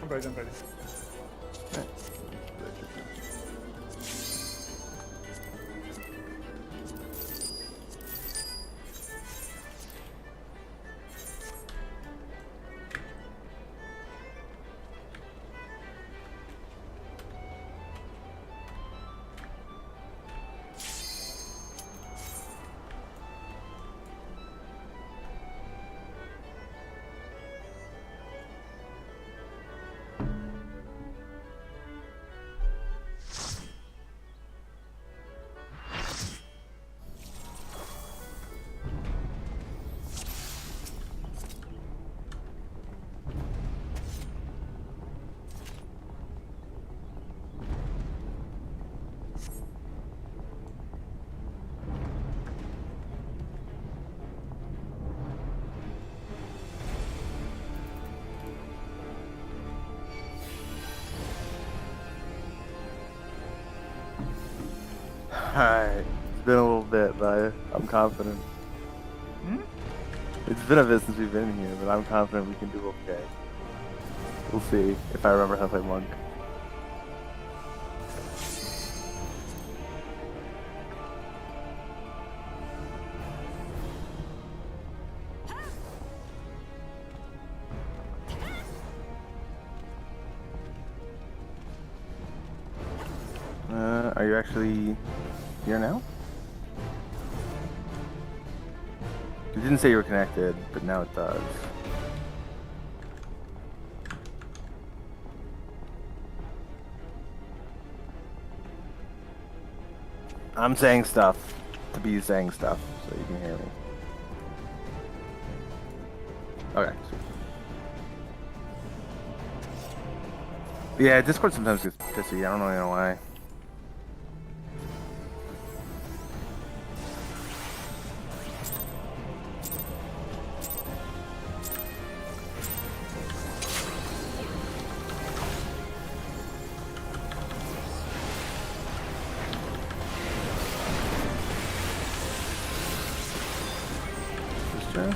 I'm ready, I'm ready. Alright, it's been a little bit, but I'm confident. Hmm? It's been a bit since we've been here, but I'm confident we can do okay. We'll see if I remember how to play Monk. Are you actually here now? It didn't say you were connected, but now it does. I'm saying stuff to be saying stuff, so you can hear me. Okay, sweet. Yeah, Discord sometimes gets pissy. I don't really know why. Sure.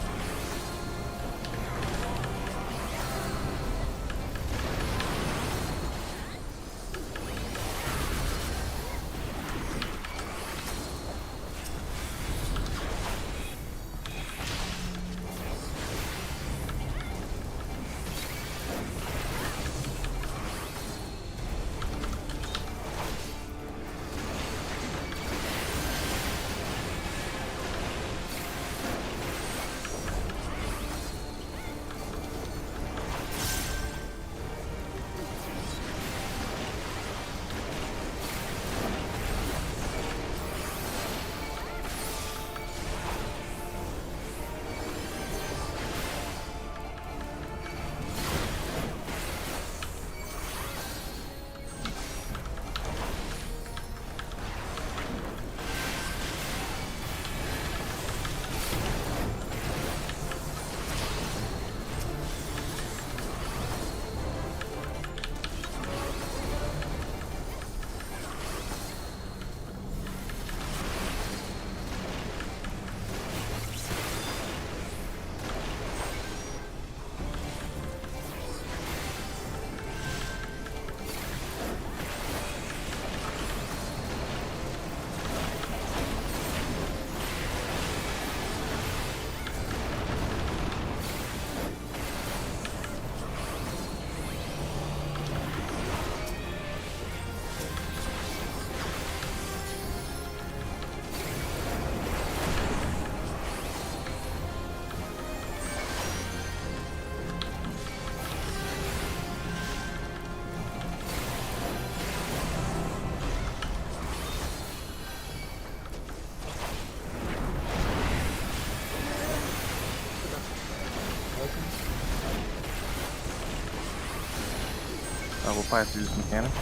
We'll probably have to do this mechanic.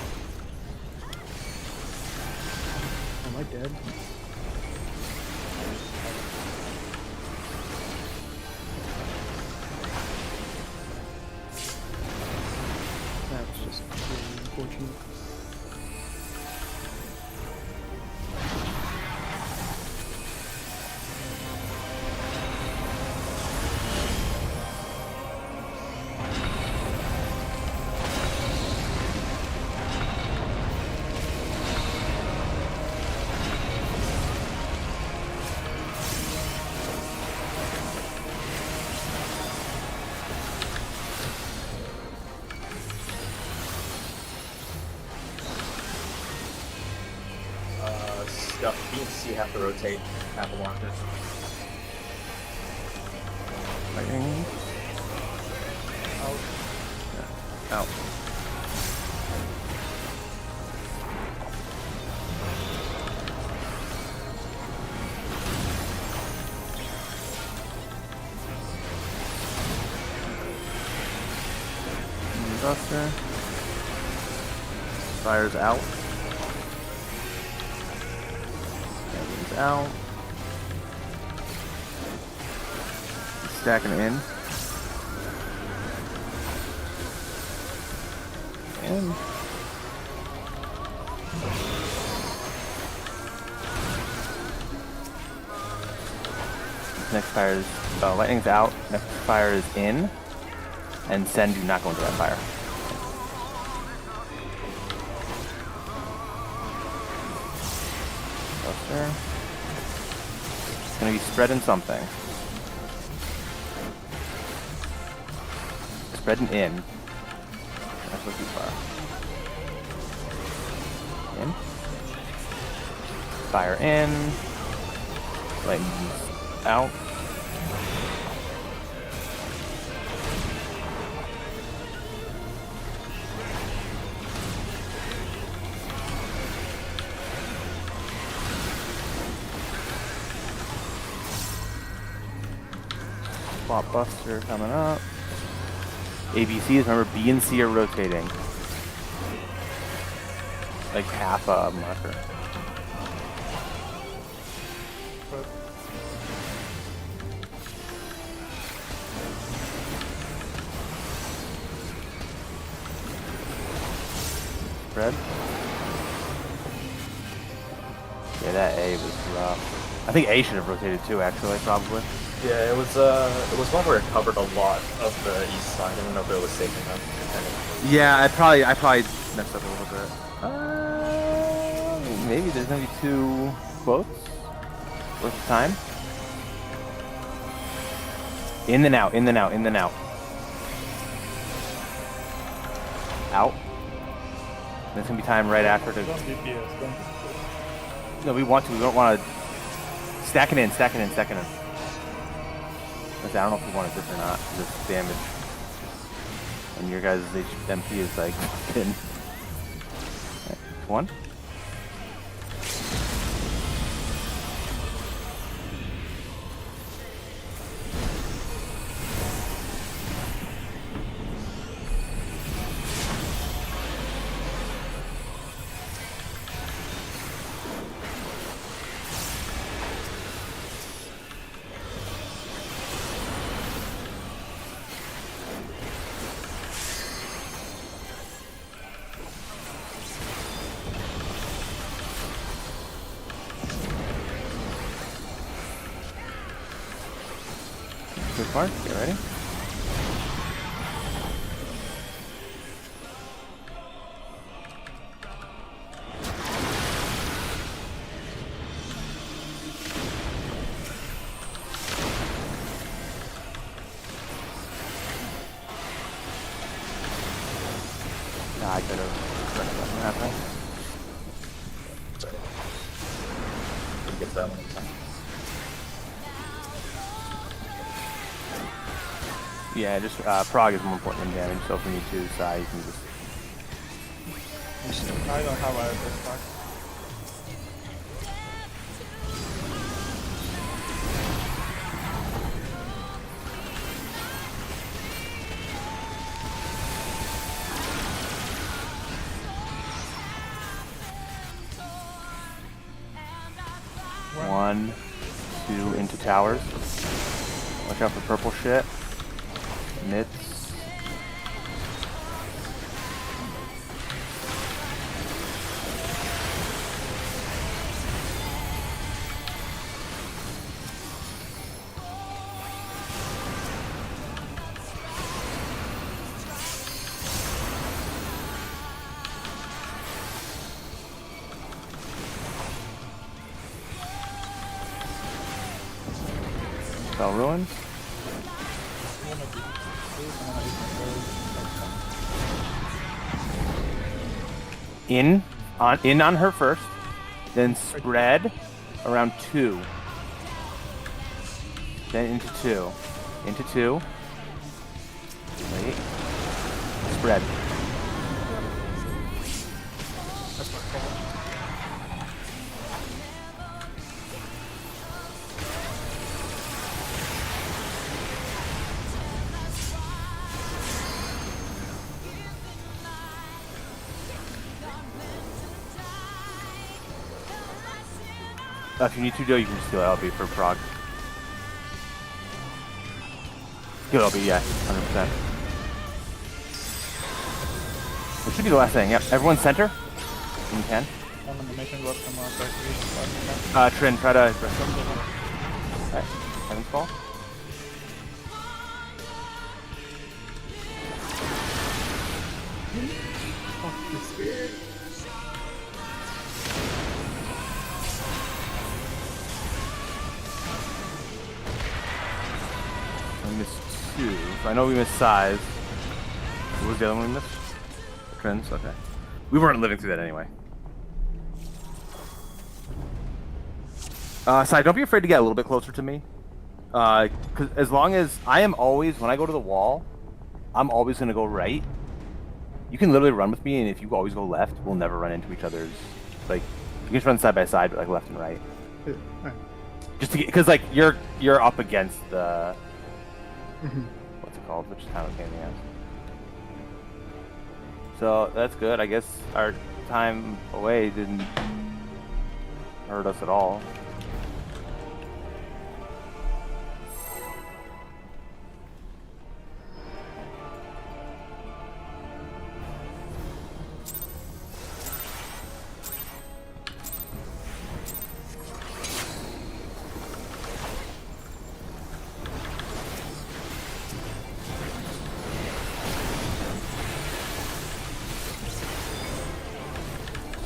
Am I dead? That's just really unfortunate. Yeah, B and C have to rotate apple market. Lightning. Out. Buster. Fire's out. Dragon's out. Stacking in. In. Next fire is lightning's out. Next fire is in, and Sen do not go into that fire. Buster. It's gonna be spreading something. Spreading in. That's not too far. In. Fire in. Lightning's out. Plot Buster coming up. ABCs, remember B and C are rotating. Like half a marker. Red? Yeah, that A was rough. I think A should have rotated too, actually, probably. Yeah, it was one where it covered a lot of the east side. I don't know if it was safe enough. Yeah, I probably messed up a little bit. Maybe there's gonna be two quotes worth of time. In the now, in the now, in the now. Out. There's gonna be time right after to. No, we want to. We don't want to. Stacking in, stacking in, stacking in. I don't know if we wanted this or not. This damage. And your guys' MP is like pin. Right, one. Good part. Get ready. I could have done it. Nothing happened. Sorry. Didn't get to that one in time. Yeah, just prog is more important than damage, so if we need to, Sai, you can just... I don't have either back. One, two, into towers. Watch out for purple shit. Mitts. Spell ruin. In on her first. Then spread around 2. Then into 2. Into 2. Wait. Spread. That's my fault. If you need to do, you can just do LB for prog. Good LB, yeah, 100%. This should be the last thing. Yep. Everyone center. When you can. I'm on the mission. Welcome on Trin, try to. Alright. Heaven's Fall. Fuck the spirit. We missed 2. So I know we missed size. What was the other one we missed? Trends? Okay. We weren't living through that anyway. Sai, don't be afraid to get a little bit closer to me. Because as long as I am always, when I go to the wall, I'm always going to go right. You can literally run with me, and if you always go left, we'll never run into each other's. Like, you can just run side by side, but like left and right. Just to get, because like you're up against the what's it called, which is kind of a pain in the ass. So that's good. I guess our time away didn't hurt us at all.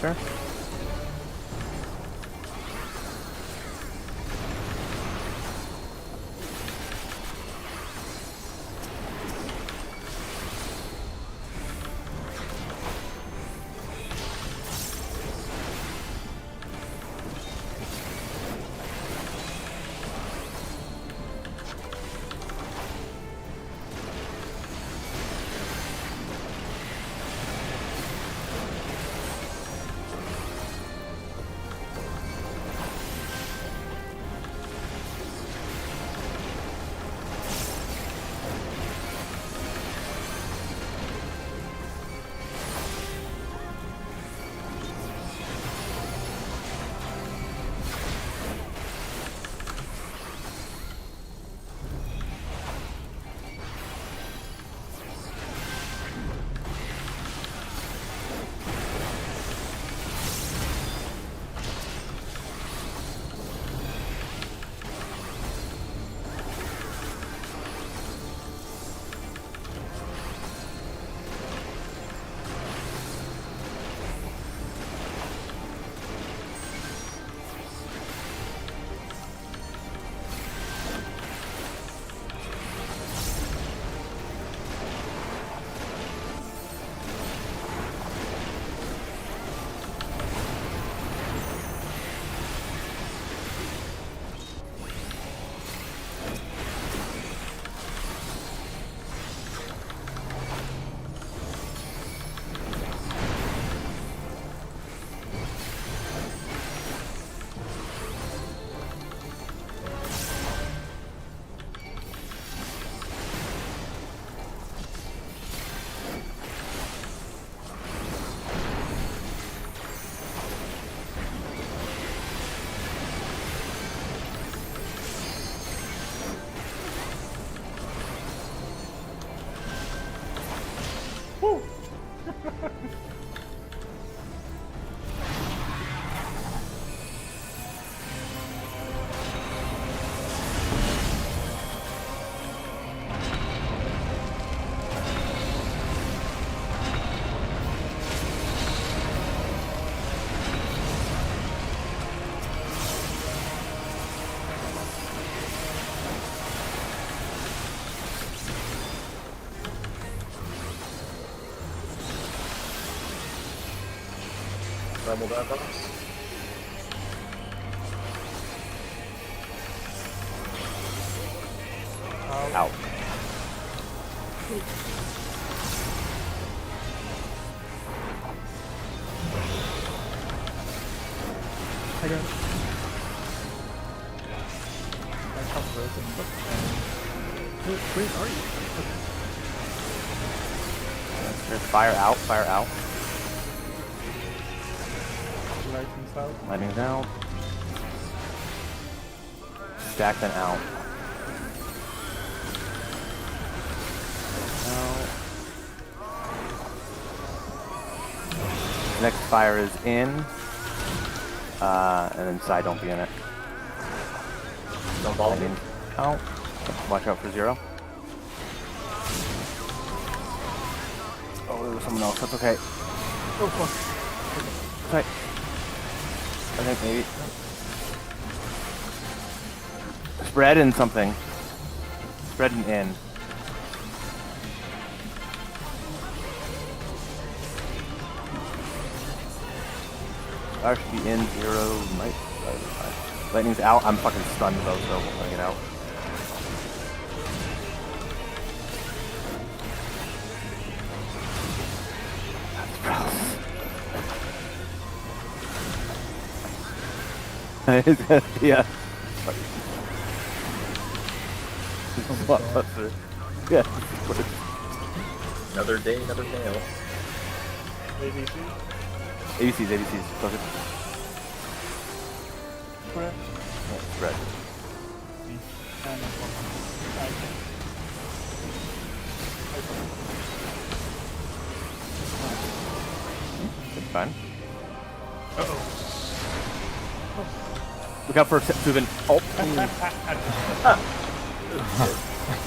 Sure. Level that boss. I got it. I come first and Where are you? There's fire out, fire out. lightning's out. Lightning's out. Stack then out. Out. Next fire is in. And then side don't be in it. Don't follow me. Lightning out. Watch out for 0. Oh, there was someone else. That's okay. Oh fuck. Right. I think maybe. Spread and something. Spread and in. I should be in 0. Might. Lightning's out. I'm fucking stunned though, so we'll get out. It's gonna be a blockbuster. Yeah. Another day, another nail. ADC. ABCs. Focus. Spread. Yeah, spread. And It's fine. uh-oh. Look out for Tubin. Oh.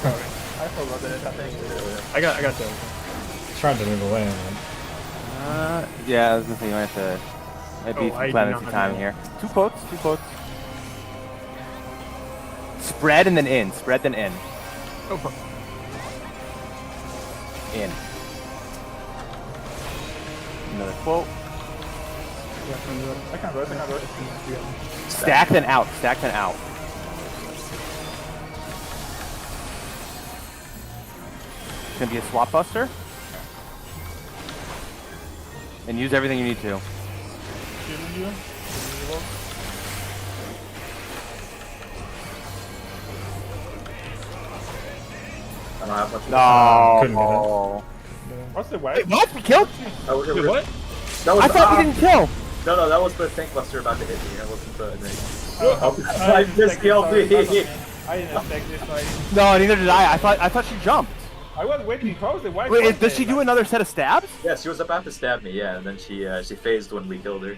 Sorry. I forgot that it happened. I got that. Tried to move away. Man. Yeah, I was gonna say you might have to. Might be I do planning not some have time any. here. Two quotes. Spread and then in. Spread then in. Oh fuck. In. Another quote. I can rush. Stack then out. Stack then out. It's gonna be a swap buster. And use everything you need to. Shielding you. I don't have much. No. Couldn't get it. What's the Wait, wave? what? We killed? Oh, we're Wait, what? That was I thought we didn't kill. No, that was the tank buster about to hit me. That wasn't the. I I just killed me. I didn't expect this fight. No, neither did I. I thought she jumped. I was waiting. How was the wave? Wait, does she do another set of stabs? Yeah, she was about to stab me. Yeah, and then she phased when we killed her.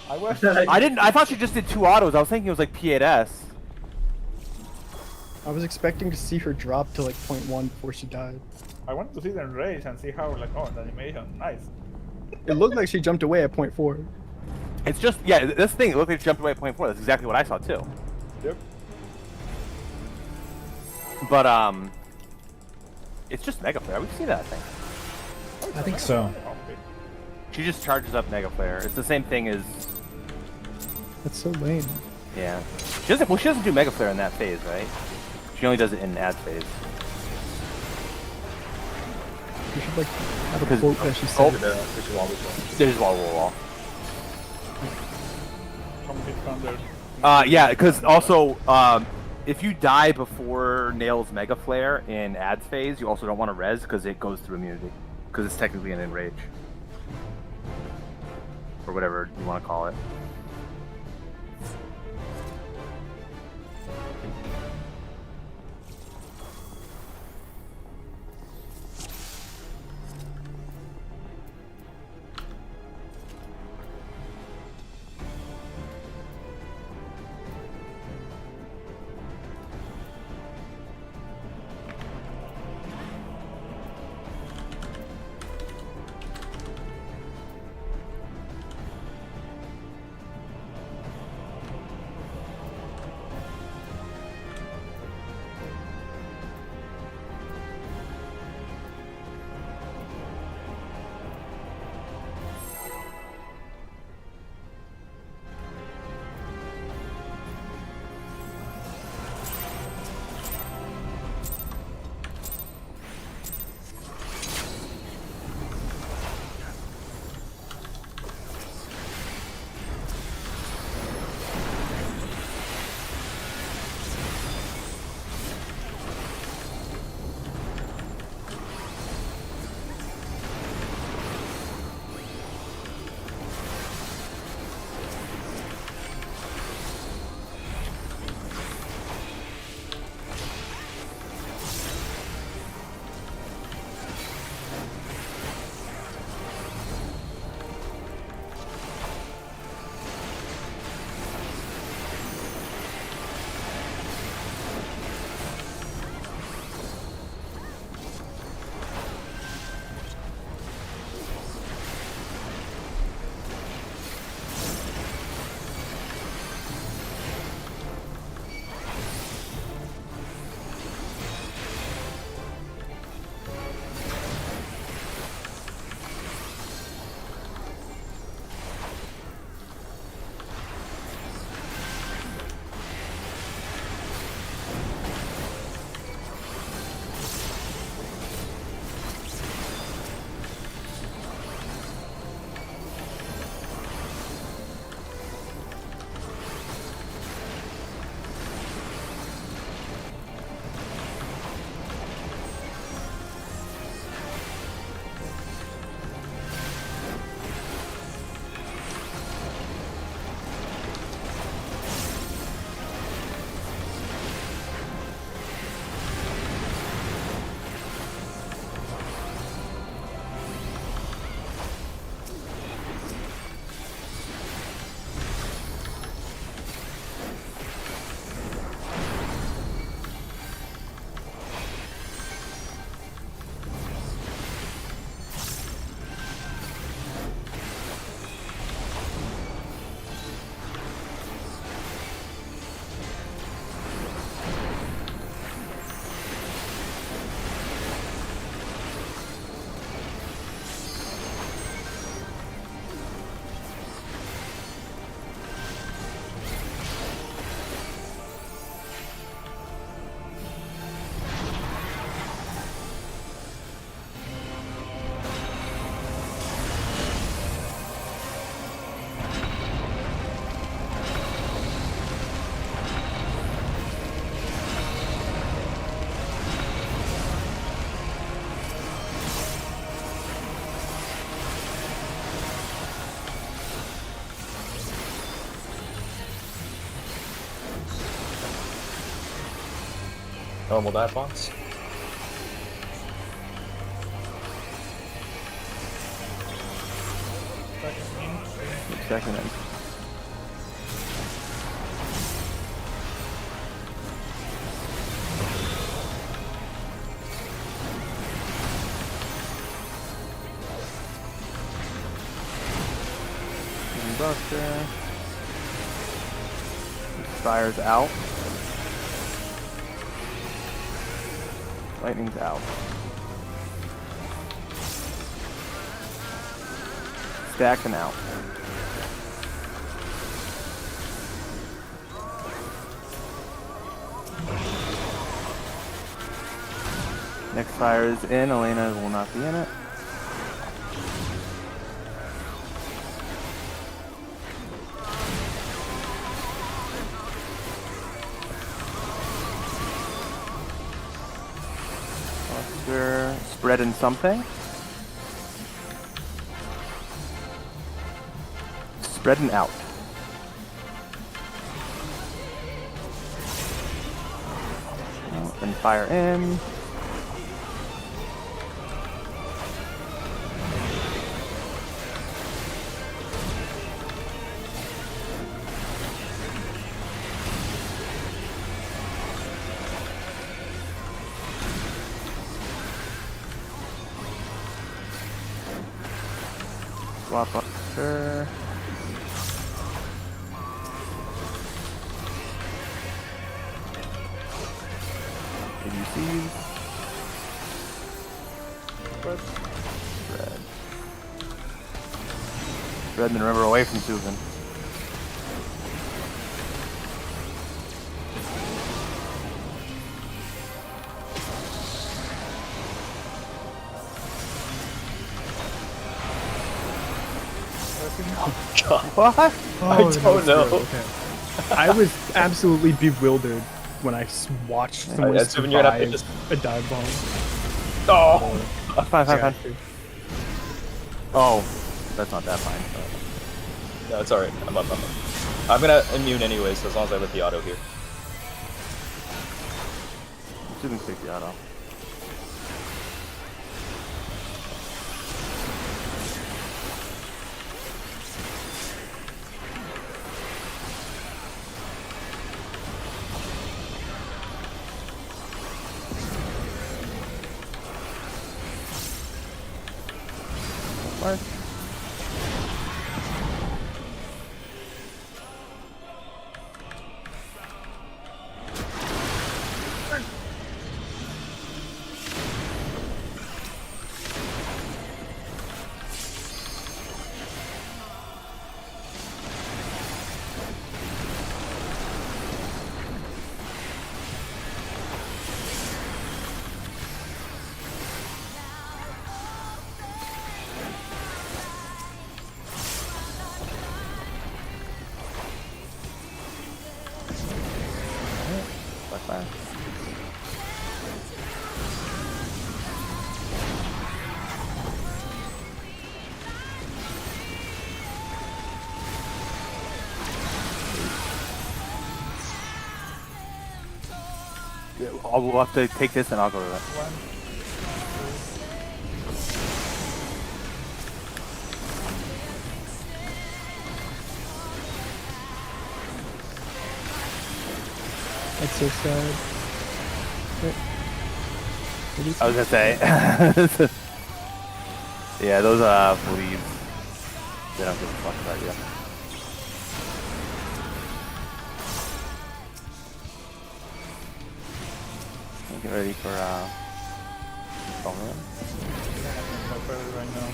I was. I didn't. I thought she just did 2 autos. I was thinking it was like P8S. I was expecting to see her drop to like 0.1 before she died. I wanted to see them race and see how like the animation. Nice. It looked like she jumped away at 0.4. It's just this thing. It looked like she jumped away at 0.4. That's exactly what I saw too. Yep. But it's just Mega Flare. We've seen that thing. I think so. Okay. She just charges up Mega Flare. It's the same thing as That's so lame. yeah. She doesn't do Mega Flare in that phase, right? She only does it in ad phase. You should like have a Because- quote that she Oh. said. The wall was There's wall. Complete thunder. Yeah, because also if you die before Nail's Mega Flare in ads phase, you also don't want to res because it goes through immunity. Because it's technically an enrage. Or whatever you want to call it. Normal dive bombs. Second in. Buster. Fire's out. Lightning's out. Stacking out. Next fire is in. Elena will not be in it. Buster spreading something. Spreading out. Then fire in. Swap up, sure. ABCs. Spread. Spread, and remember, away from Susan. Oh god. What? I don't know. Okay. I was absolutely bewildered when I watched someone That's when you're gonna have to survive a dive bomb. Oh! Fine. Yeah. Oh, that's not that fine. No, it's alright. I'm up. I'm gonna immune anyways, so as long as I let the auto here. Shouldn't take the auto. What? Fine. We'll have to take this and I'll go to that. That's so sad. I was gonna say. Yeah, those bleeds. They don't give a fuck about you. Get ready for installment. No further right now.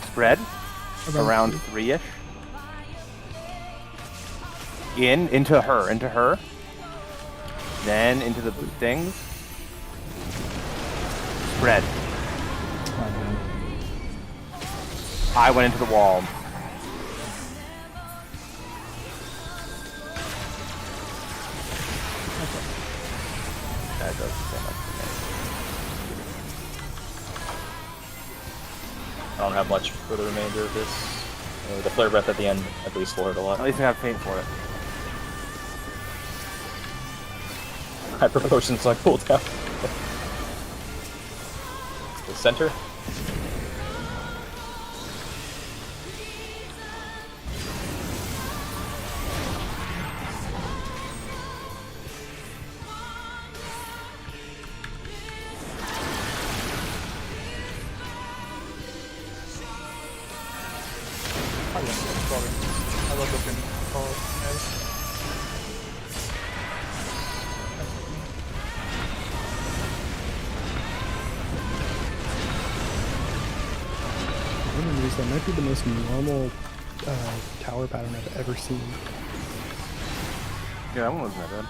Spread around 3-ish. Into her. Then into the things. Spread. I went into the wall. That does so much for me. I don't have much for the remainder of this. The flare breath at the end at least will hurt a lot. At least I have paint for it. Hyper potions on cooldown. The center. I love Progging. I love looking for as. That might be the most normal tower pattern I've ever seen. Yeah, that one wasn't that bad.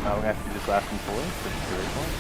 We're gonna have to do this last one for the great one.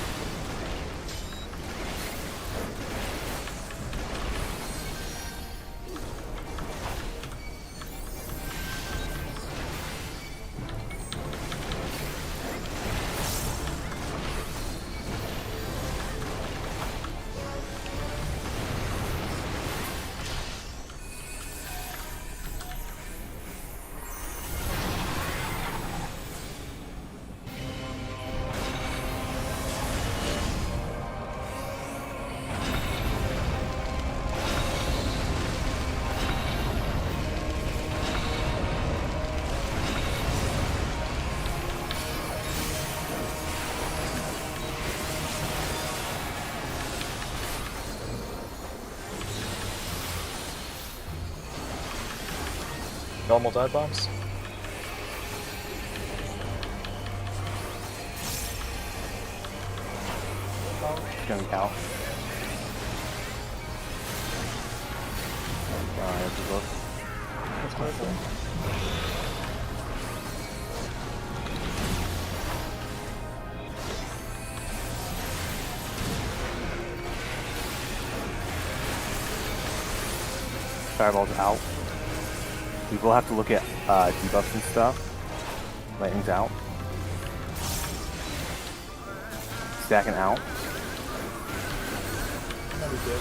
Normal dive bombs. It's gonna count. That's a book. That's my fault. Fireball's out. We will have to look at debuffs and stuff. Lightning's out. Stacking out. That'd be good.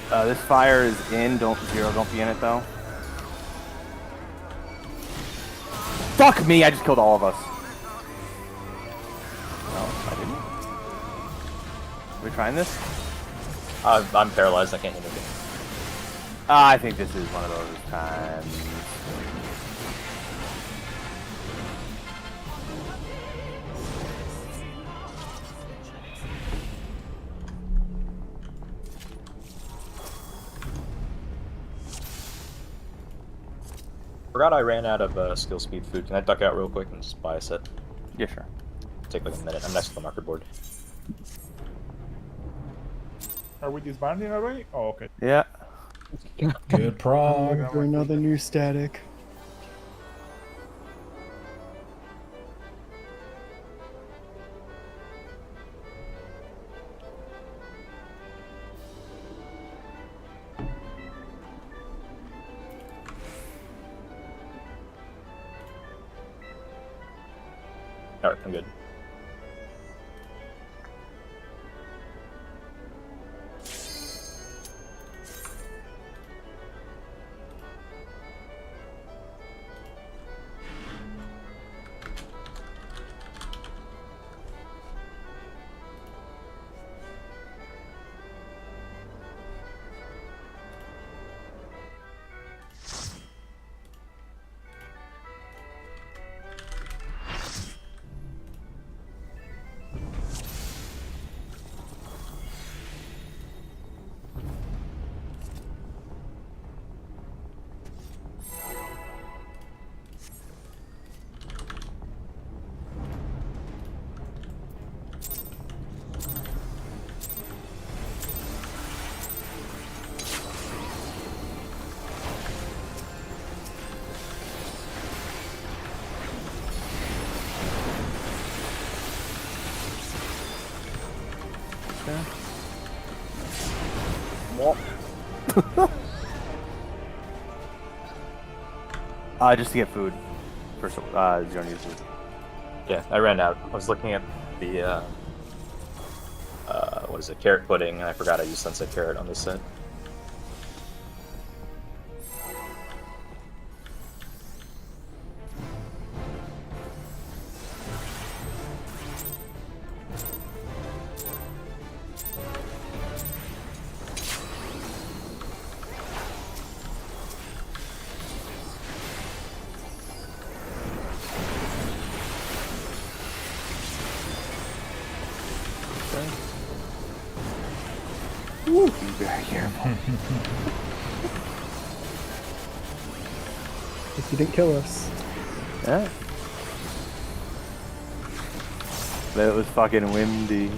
Yeah. This fire is in. Don't be in it though. Fuck me! I just killed all of us. No, I didn't. Are we trying this? I'm paralyzed. I can't hit anything. I think this is one of those times. Forgot I ran out of skill speed food. Can I duck out real quick and just buy a set? Yeah, sure. Take like a minute. I'm next to the marker board. Are we disbanding already? Oh, okay. Yeah. Good prog. For another new static. Alright, I'm good. Just to get food. First, zero needs food. Yeah, I ran out. I was looking at the what is it, carrot pudding, and I forgot I used sunset carrot on this set. Woo! Be very careful. If you didn't kill us. Yeah. But it was fucking windy.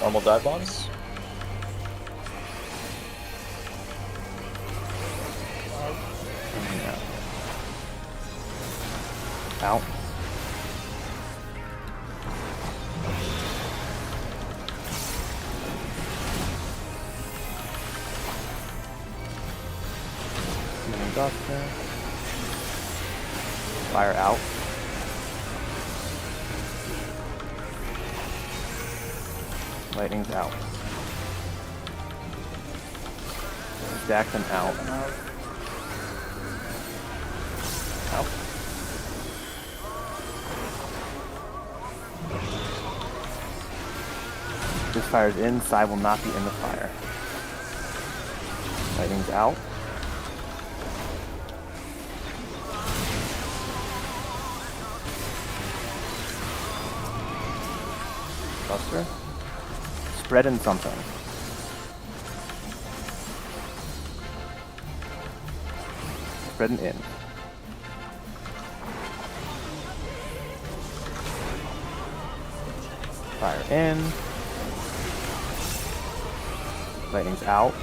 normal dive bombs. Out. Duster. Fire out. Lightning's out. Stack them out. Out. This fire's in, Psy will not be in the fire. Lightning's out. Buster. Spread in something. Spread an in. Fire in. Lightning's out.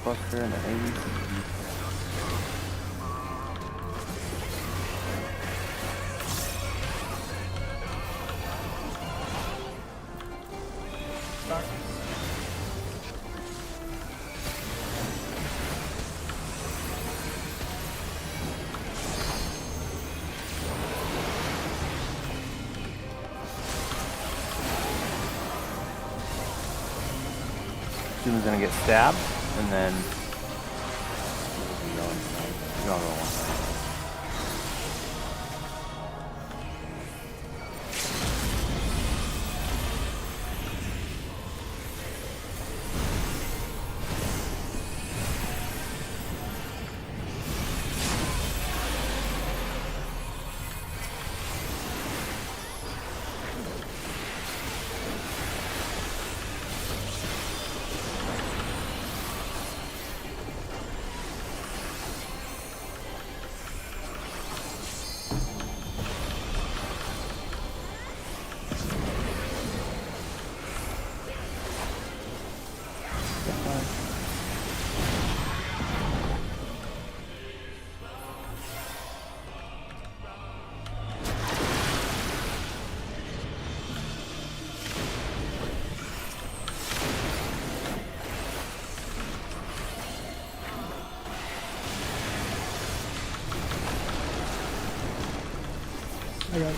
Buster and an 80. Susan's gonna get stabbed, and then I got it.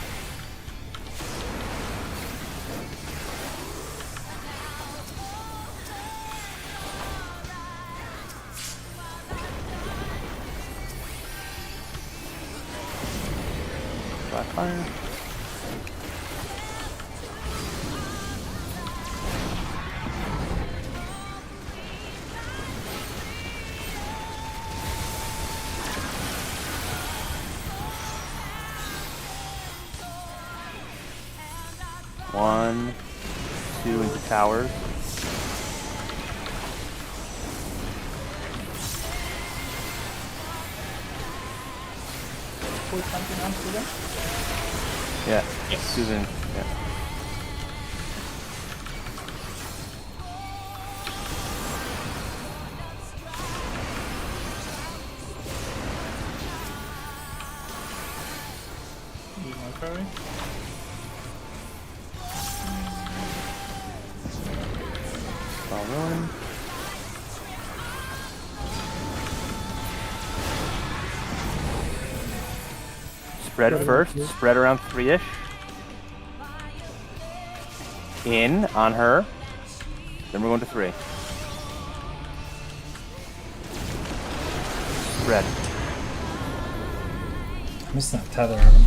Black fire. One, two into towers. Put something on Susan? Yeah, Yes. Susan. Yeah. Need more fairy? All rolling. Spread first. Spread around 3-ish. In on her. Then we're going to 3. Spread. I missed that tether, haven't I?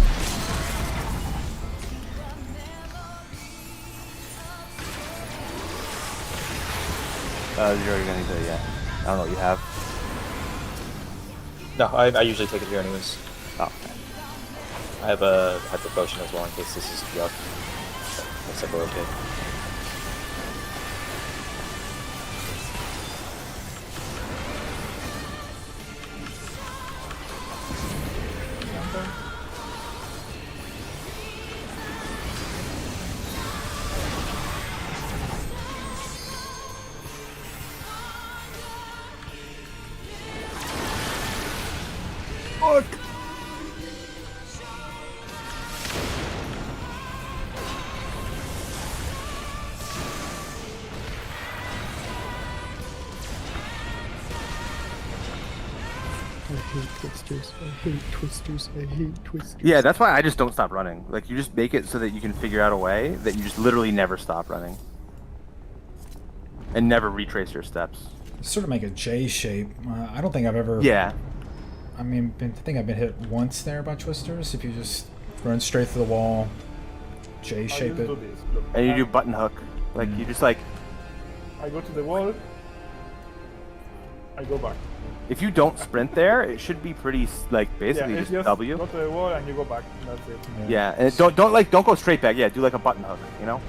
You're already gonna do it, yeah. I don't know what you have. No, I usually take it here anyways. Oh, okay. I have a hyper potion as well in case this is rough. Looks like we're okay. Fuck! I hate twisters. I hate twisters. I hate twisters. Yeah, that's why I just don't stop running. Like, you just make it so that you can figure out a way that you just literally never stop running. And never retrace your steps. Sort of make a J shape. I don't think I've ever... Yeah. I mean, I think I've been hit once there by twisters. If you just run straight through the wall, J shape it. And you do button hook. Like, you just like... I go to the wall. I go back. If you don't sprint there, it should be pretty, like, basically it's just W. Go to the wall and you go back. And that's it. Yeah, and don't go straight back. Yeah, do like a button hook, you know?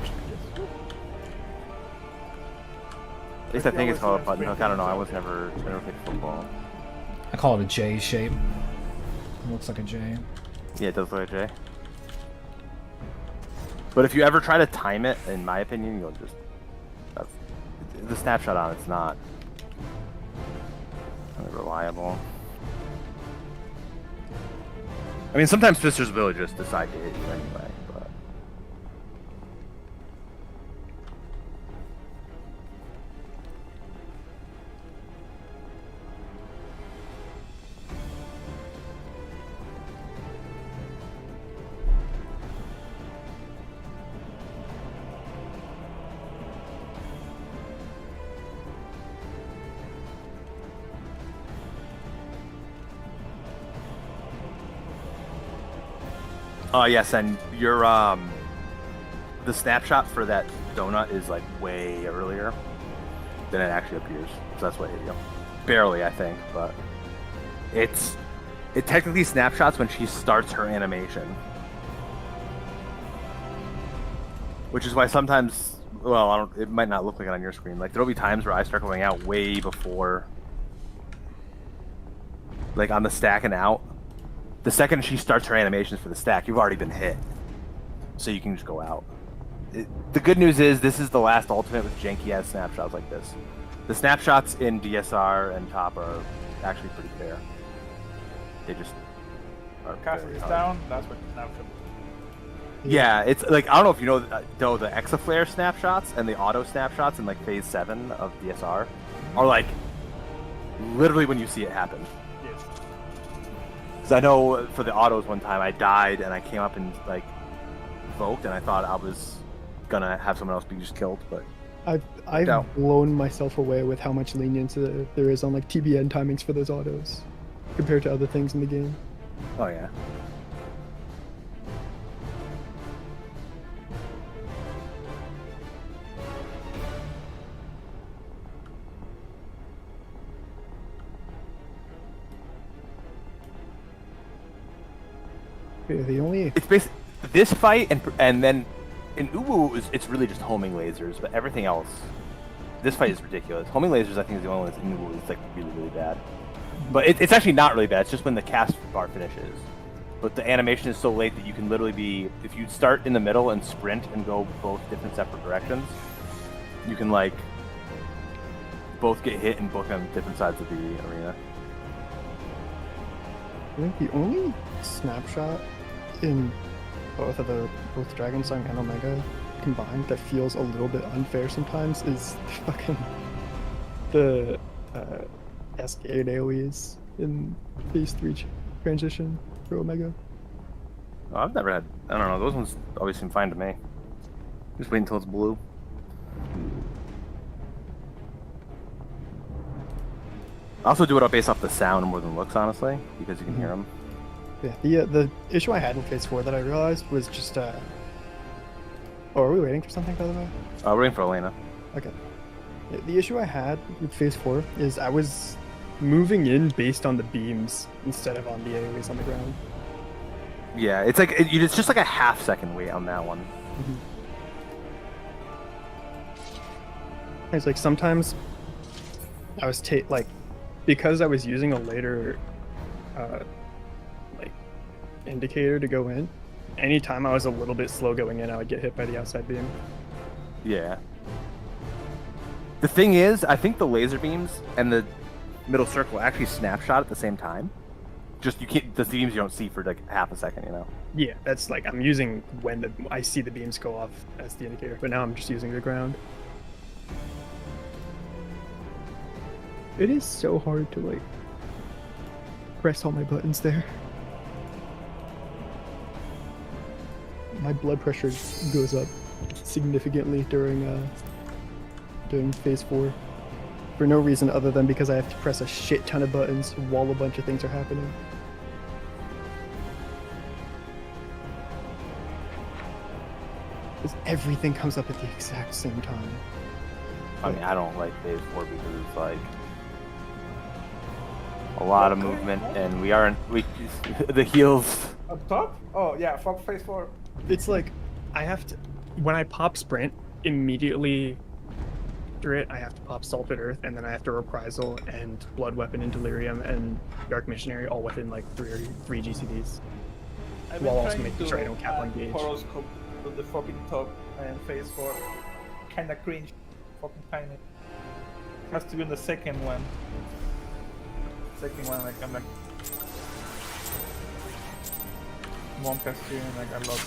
At least I think it's called a button hook. I don't know. I never played football. I call it a J shape. It looks like a J. Yeah, it does look like a J. But if you ever try to time it, in my opinion, you'll just... the snapshot on it's not reliable. I mean, sometimes twisters will just decide to hit you anyway, but... Oh yes, and your the snapshot for that donut is like way earlier than it actually appears. So that's what hit you. Barely, I think, but it technically snapshots when she starts her animation. Which is why sometimes, well, it might not look like it on your screen. Like there'll be times where I start going out way before, like on the stack and out. The second she starts her animations for the stack, you've already been hit. So you can just go out. The good news is this is the last ultimate with janky-ass snapshots like this. The snapshots in DSR and top are actually pretty fair. They just are Cast very is hard. down, that's what snapshot. Yeah, it's like, I don't know if you know the Exaflare snapshots and the auto snapshots in like phase 7 of DSR are like literally when you see it happen. Yes. Because I know for the autos one time I died and I came up and like evoked and I thought I was gonna have someone else be just killed, but I've No. blown myself away with how much lenience there is on like TBN timings for those autos compared to other things in the game. oh yeah. Yeah, the only It's basically this fight and then in Uwu it's really just homing lasers, but everything else, this fight is ridiculous. Homing lasers I think is the only one that's in Uwu that's like really bad. But it's actually not really bad. It's just when the cast bar finishes. But the animation is so late that you can literally be, if you start in the middle and sprint and go both different separate directions, you can like both get hit and both on different sides of the arena. I think the only snapshot in both Dragon Song and Omega combined that feels a little bit unfair sometimes is the Cascade AoEs in phase 3 transition for Omega. Oh, I've never had, I don't know, those ones always seem fine to me. Just wait until it's blue. I also do it based off the sound more than looks, honestly, because you can hear them. Yeah, the issue I had in phase 4 that I realized was just oh, are we waiting for something by the way? We're waiting for Elena. Okay. The issue I had with phase 4 is I was moving in based on the beams instead of on the AoEs on the ground. Yeah, it's like it's just like a half-second wait on that one. It's like sometimes I was because I was using a later like indicator to go in. Anytime I was a little bit slow going in, I would get hit by the outside beam. Yeah. The thing is, I think the laser beams and the middle circle actually snapshot at the same time. Just you can't, the beams you don't see for like half a second, you know. Yeah, that's like I'm using when I see the beams go off as the indicator, but now I'm just using the ground. It is so hard to like press all my buttons there. My blood pressure goes up significantly during phase 4 for no reason other than because I have to press a shit ton of buttons while a bunch of things are happening. Because everything comes up at the exact same time. I mean, I don't like phase 4 because it's like a lot of movement, and the heals. Up top? Oh yeah, fuck phase 4. It's like I have to, when I pop sprint, immediately after it I have to pop Salted Earth, and then I have to Reprisal and Blood Weapon and Delirium and Dark Missionary all within like three GCDs. While also making sure I don't cap on gauge. Horoscope to the fucking top and phase 4. Kinda cringe. Fucking tiny. Has to be in the second one. Second one, like I'm like Monk has to like a lot.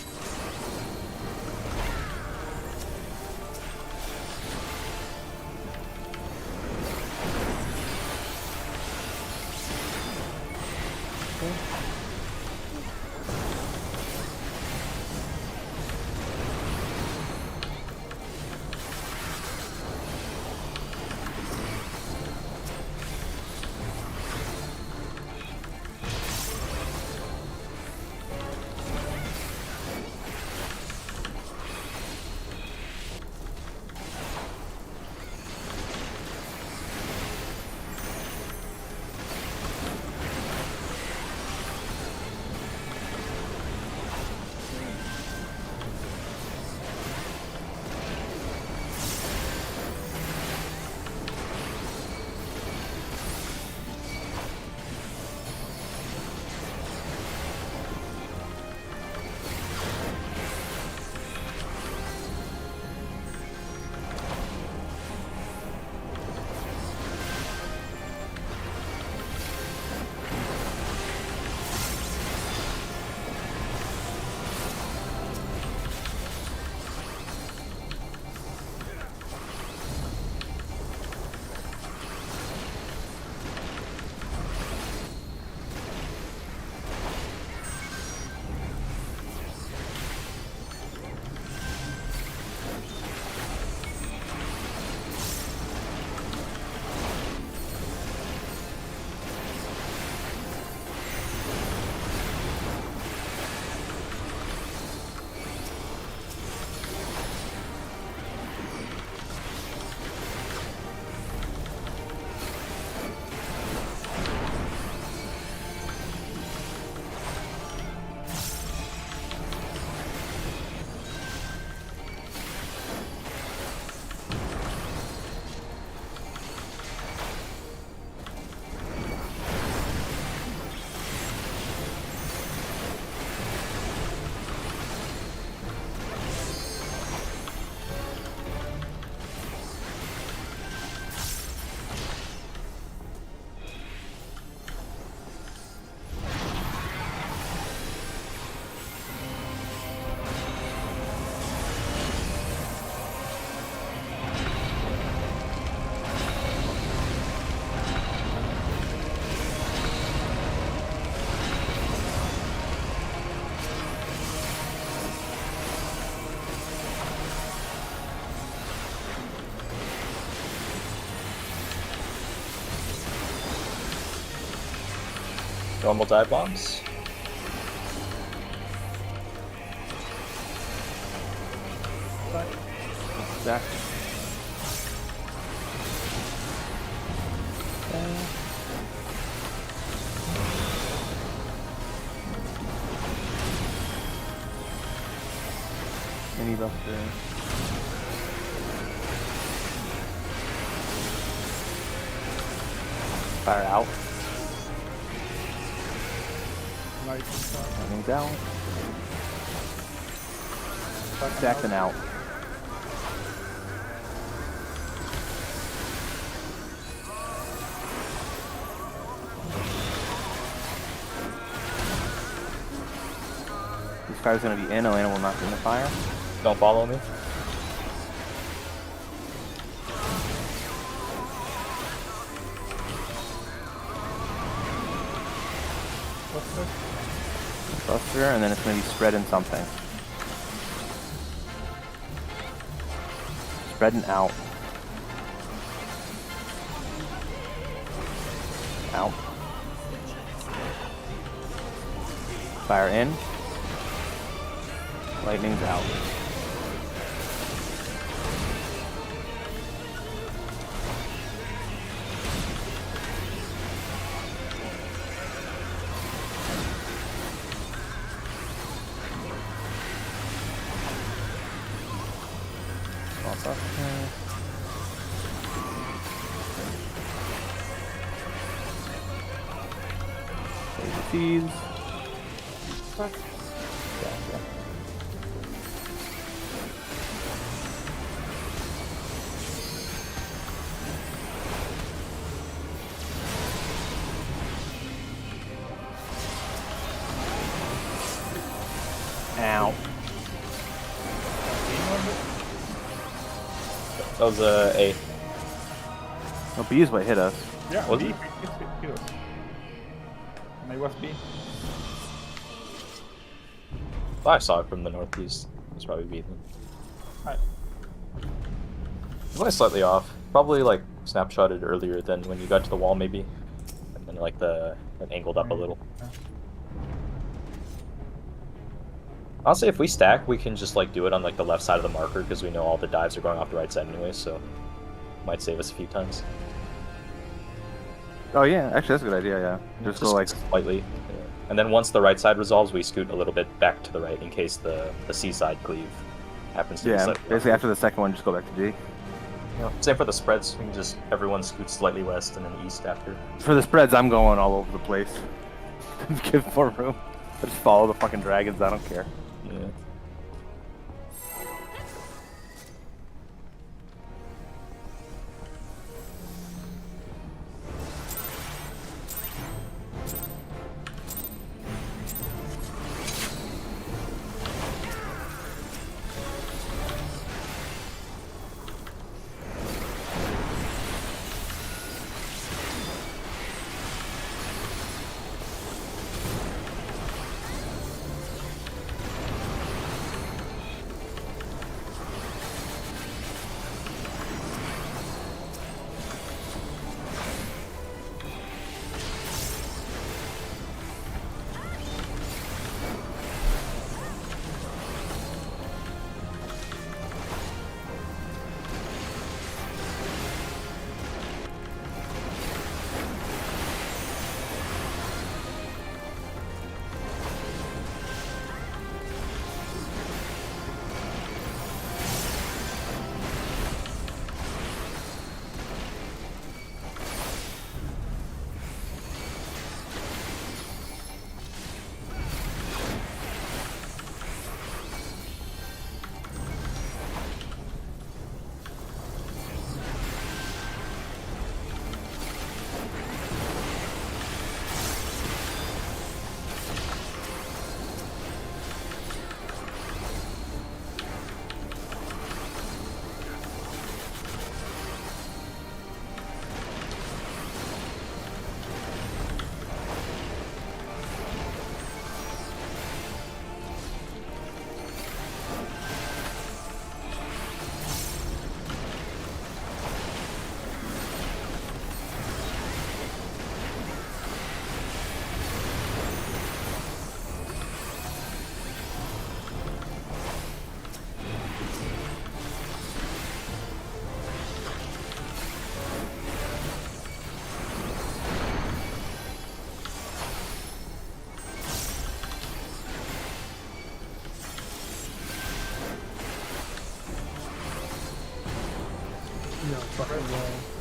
Normal dive bombs. Exactly. Mini buff there. Fire out. Lights Lightning's out. out. Stacking out. This fire's gonna be in, Elena will not be in the fire. Don't follow me. Buster, and then it's gonna be spreading something. Spreading out. Out. Fire in. Lightning's out. Seeds. Ow. That was A. No, B is what hit us. Yeah, Was B. it? Hit us. And I was B. I saw it from the northeast. It was probably B then. Alright. It went slightly off. Probably like snapshotted earlier than when you got to the wall, maybe. And then like it angled up a little. Yeah. Honestly, if we stack, we can just like do it on like the left side of the marker because we know all the dives are going off the right side anyway, so might save us a few times. Oh yeah, actually that's a good idea, yeah. Just go like slightly. Yeah. And then once the right side resolves, we scoot a little bit back to the right in case the seaside cleave happens to be yeah, slightly basically off. after the second one just go back to G. Yeah. Same for the spreads. We can just everyone scoots slightly west and then east after. For the spreads I'm going all over the place. Give more room. Just follow the fucking dragons, I don't care. Yeah. No fucking way.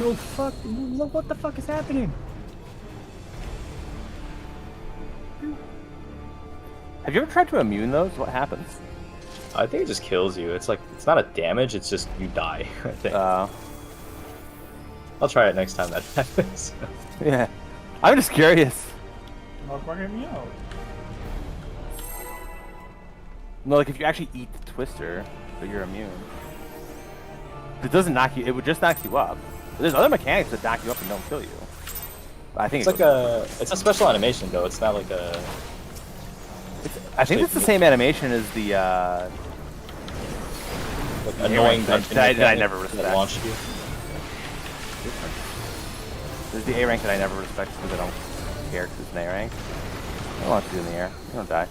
No fuck. Look, what the fuck is happening? Have you ever tried to immune those? What happens? I think it just kills you. It's like, it's not a damage, it's just you die, I think. I'll try it next time that happens. Yeah. I'm just curious. Not bugging me out. No, like if you actually eat the twister, but you're immune. It doesn't knock you, it would just knock you up. There's other mechanics that knock you up and don't kill you. But I think It's like it's a special animation though, it's not like a... I think it's the same animation as the like annoying dungeon that I mechanic never that respect. launched you. There's the A rank that I never respect because I don't care because it's an A rank. I don't want to do in the air. You don't die.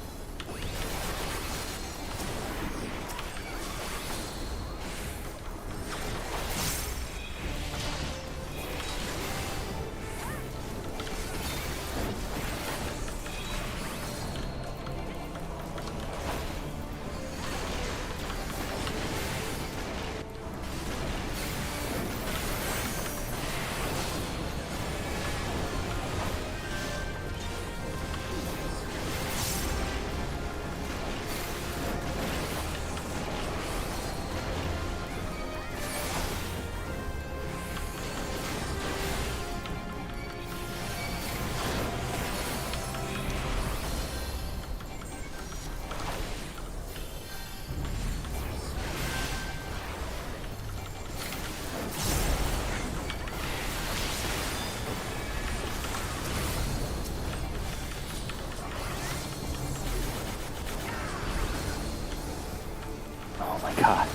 Oh my god.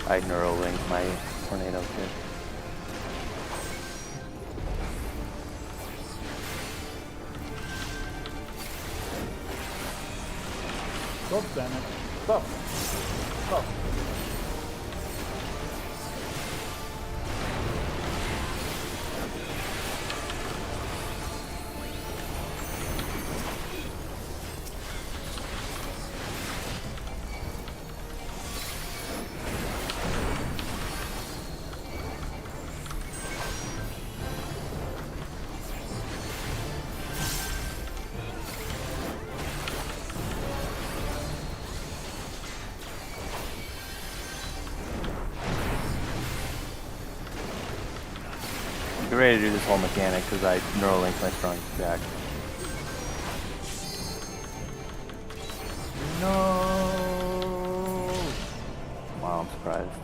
I neuralinked my tornado kid. Stop, damn it. Stop. Stop. Get ready to do this whole mechanic because I neuralinked my strong jack. No. Wow, I'm surprised.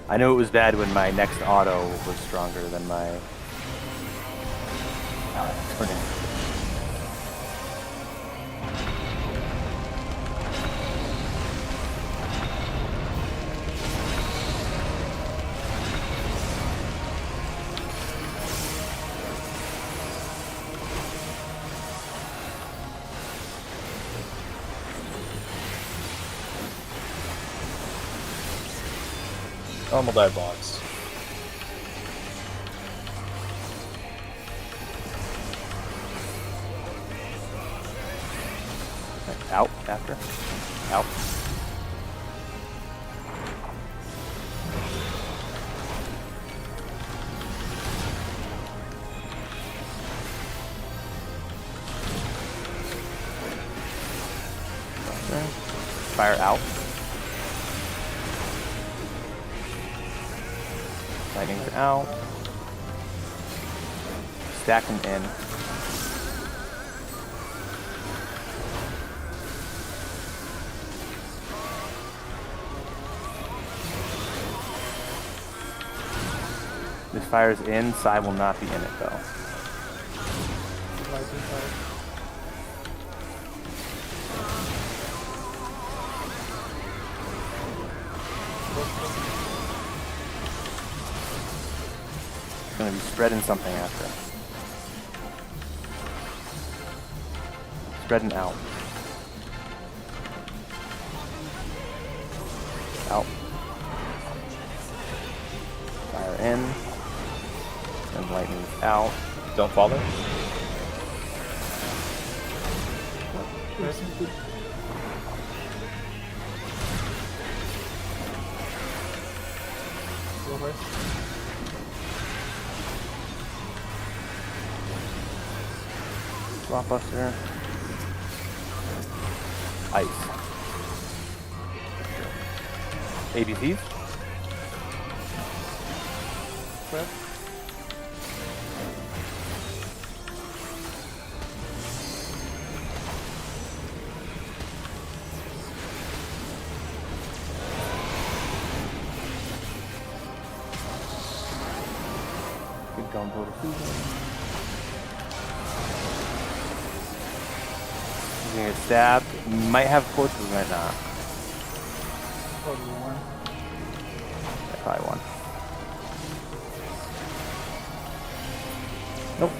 I knew it was bad when my next auto was stronger than my tornado. Normal dive box. Out after. Out. Fire out. Lightning's out. Stack them in. This fire's in, Sai will not be in it though. It's gonna be spreading something after. Spreading out. Out. Fire in. And lightning's out. Don't follow. Go first. Blockbuster. Ice. ABCs. Prep. Good combo to Susan. He's gonna get stabbed. Might have close, but might not. Probably one. Yeah, probably one. Nope.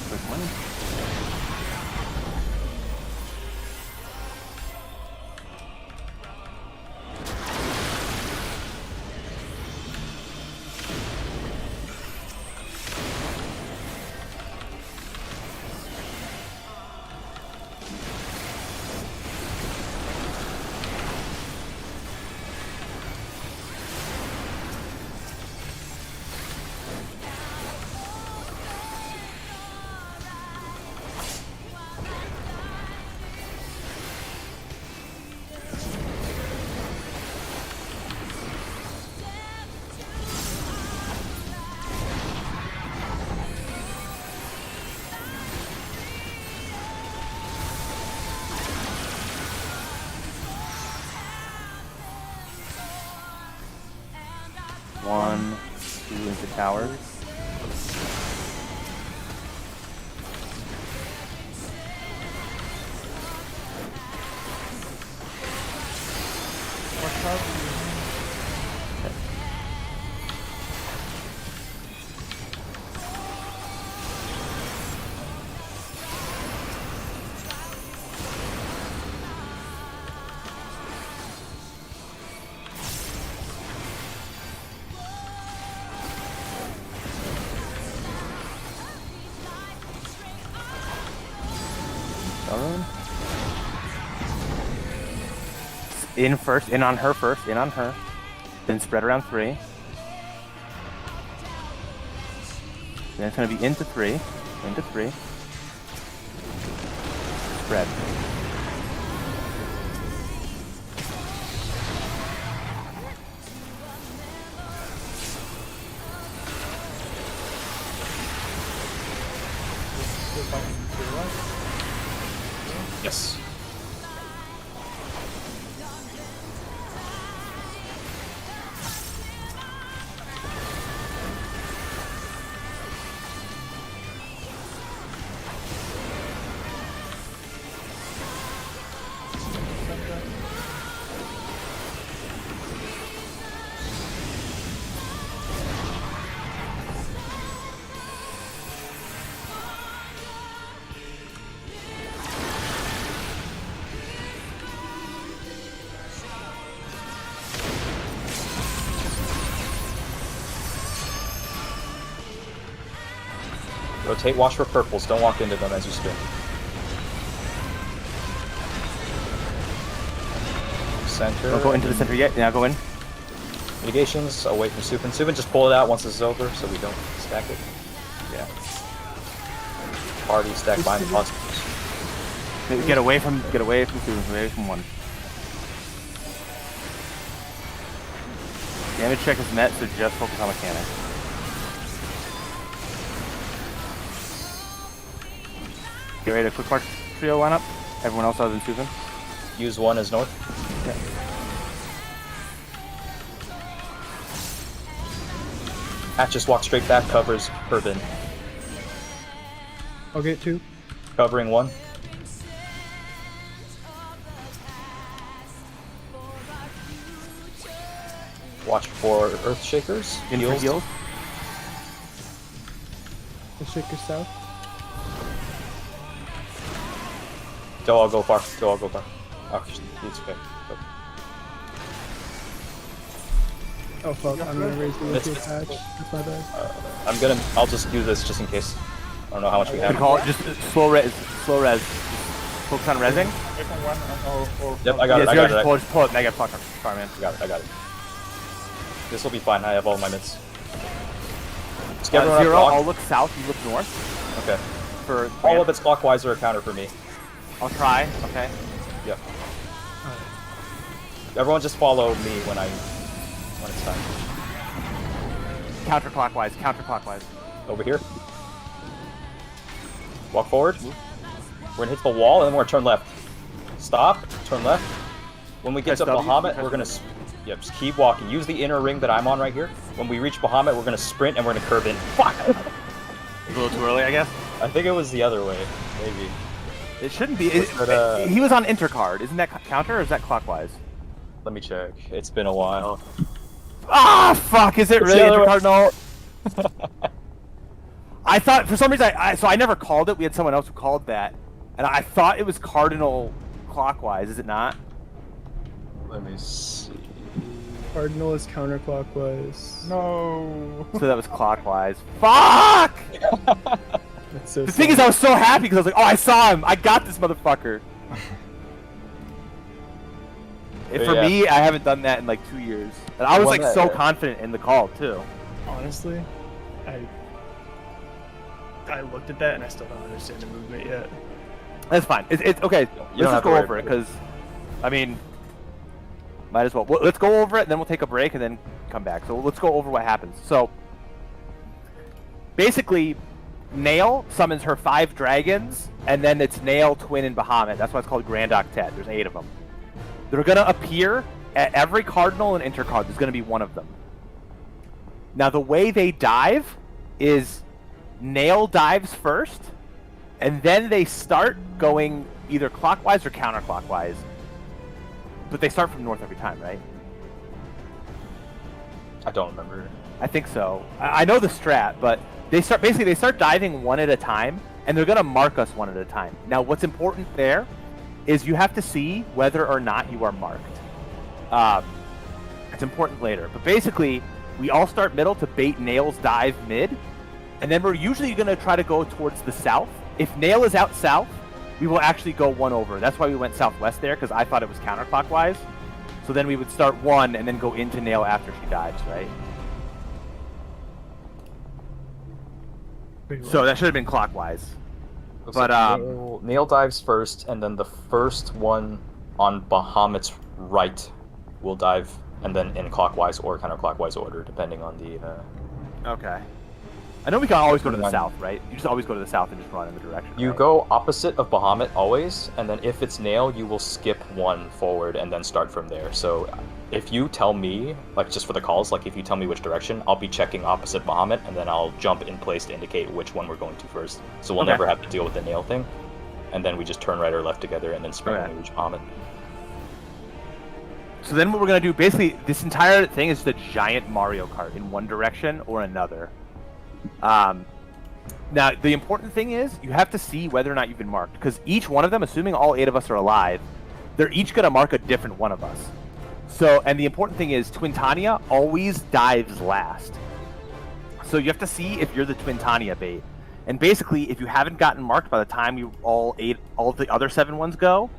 Quick money. One, two into towers. Watch out. Alright. In first, in on her first, in on her. Then spread around 3. Then it's gonna be into 3. Into 3. Spread. Still fighting to the right. Yes. Rotate, watch for purples, don't walk into them as you spin. Center. Don't go into the center yet. Now go in. Mitigations, away from Supin. Supin, just pull it out once this is over so we don't stack it. Yeah. Party stack behind the monsters. Get away from two, away from 1. Damage check is met, so just focus on mechanics. Get ready to quick march trio line up. Everyone else other than Susan. Use 1 as north. Okay. Hat just walk straight back, covers Urban. I'll get 2. Covering 1. Watch for Earth Shakers. In for heals. The shaker south. Go, I'll go far. Go, I'll go far. Oh, it's okay. Go. Oh fuck, I'm gonna raise the It's- wicked patch. That's my bad. I'll just do this just in case. I don't know how much we Good have. call. Just slow res. Slow res. Focus on resing. Second one, or Yep, I got it. Yeah, I so got just it. pull, just pull it. Negative fuck. Sorry, man. I got it. I got it. This will be fine. I have all my mids. Just get everyone up Zero. block. I'll look south. You look north. Okay. For All of it's clockwise or a counter for me. I'll try. Okay. Yep. Everyone just follow me when it's time. Counterclockwise. Counterclockwise. Over here. Walk forward. We're gonna hit the wall and then we're gonna turn left. Stop. Turn left. When we get Press to W, Bahamut, press we're gonna. W. Yep, just keep walking. Use the inner ring that I'm on right here. When we reach Bahamut, we're gonna sprint and we're gonna curve in. Fuck! A little too early, I guess. I think it was the other way. Maybe. It shouldn't be. But, He was on intercard. Isn't that counter or is that clockwise? Let me check. It's been a while. Ah, fuck! Is it It's really the other way. intercard? No. I thought for some reason so I never called it. We had someone else who called that, and I thought it was cardinal clockwise. Is it not? Let me see. Cardinal is counterclockwise. no. So that was clockwise. Fuck! That's so The thing is, I was so happy because I was like, oh, I saw him. I got this motherfucker. And for Yeah. me, I haven't done that in like 2 years. And I was One like so that- confident in the call too. honestly, I looked at that and I still don't understand the movement yet. That's fine. It's okay. don't Let's have just to go worry over it about it. because, I mean, might as well. Let's go over it, and then we'll take a break and then come back. So let's go over what happens. So basically, Nail summons her 5 dragons, and then it's Nail, Twin, and Bahamut. That's why it's called Grand Octet. There's 8 of them. They're gonna appear at every cardinal and intercard. There's gonna be one of them. Now the way they dive is Nail dives first, and then they start going either clockwise or counterclockwise. But they start from north every time, right? I don't remember. I think so. I know the strat, but they start diving one at a time, and they're gonna mark us one at a time. Now, what's important there is you have to see whether or not you are marked. It's important later, but basically, we all start middle to bait Nail's dive mid, and then we're usually gonna try to go towards the south. If Nail is out south, we will actually go one over. That's why we went southwest there, because I thought it was counterclockwise. So then we would start one and then go into Nail after she dives, right? So that should have been clockwise. Looks But, like Nail dives first, and then the first one on Bahamut's right will dive, and then in clockwise or counterclockwise order, depending on the. Okay. I know we can always go to the One. south, right? You just always go to the south and just run in the direction. You right? go opposite of Bahamut always, and then if it's Nail, you will skip one forward and then start from there. So if you tell me, like just for the calls, like if you tell me which direction, I'll be checking opposite Bahamut, and then I'll jump in place to indicate which one we're going to first. So we'll Okay. never have to deal with the Nail thing. And then we just turn right or left together and then sprint Okay. when we reach Bahamut. So then what we're going to do, basically, this entire thing is the giant Mario Kart in one direction or another. Now, the important thing is you have to see whether or not you've been marked, because each one of them, assuming all 8 of us are alive, they're each going to mark a different one of us. So, and the important thing is Twintania always dives last. So you have to see if you're the Twintania bait. And basically, if you haven't gotten marked by the time you all the other 7 ones go,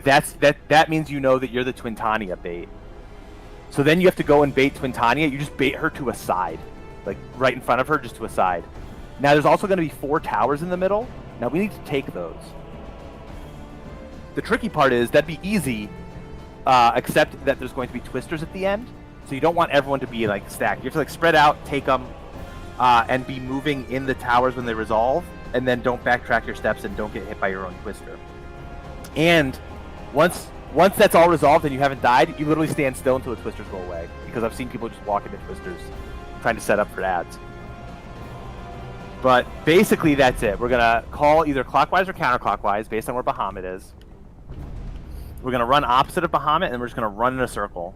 that means you know that you're the Twintania bait. So then you have to go and bait Twintania. You just bait her to a side, like right in front of her, just to a side. Now there's also going to be 4 towers in the middle. Now we need to take those. The tricky part is that'd be easy, except that there's going to be twisters at the end. So you don't want everyone to be like stacked. You have to like spread out, take them, and be moving in the towers when they resolve, and then don't backtrack your steps and don't get hit by your own twister. And once that's all resolved and you haven't died, you literally stand still until the twisters go away. Because I've seen people just walk into twisters trying to set up for ads. But basically that's it. We're going to call either clockwise or counterclockwise based on where Bahamut is. We're going to run opposite of Bahamut, and we're just going to run in a circle.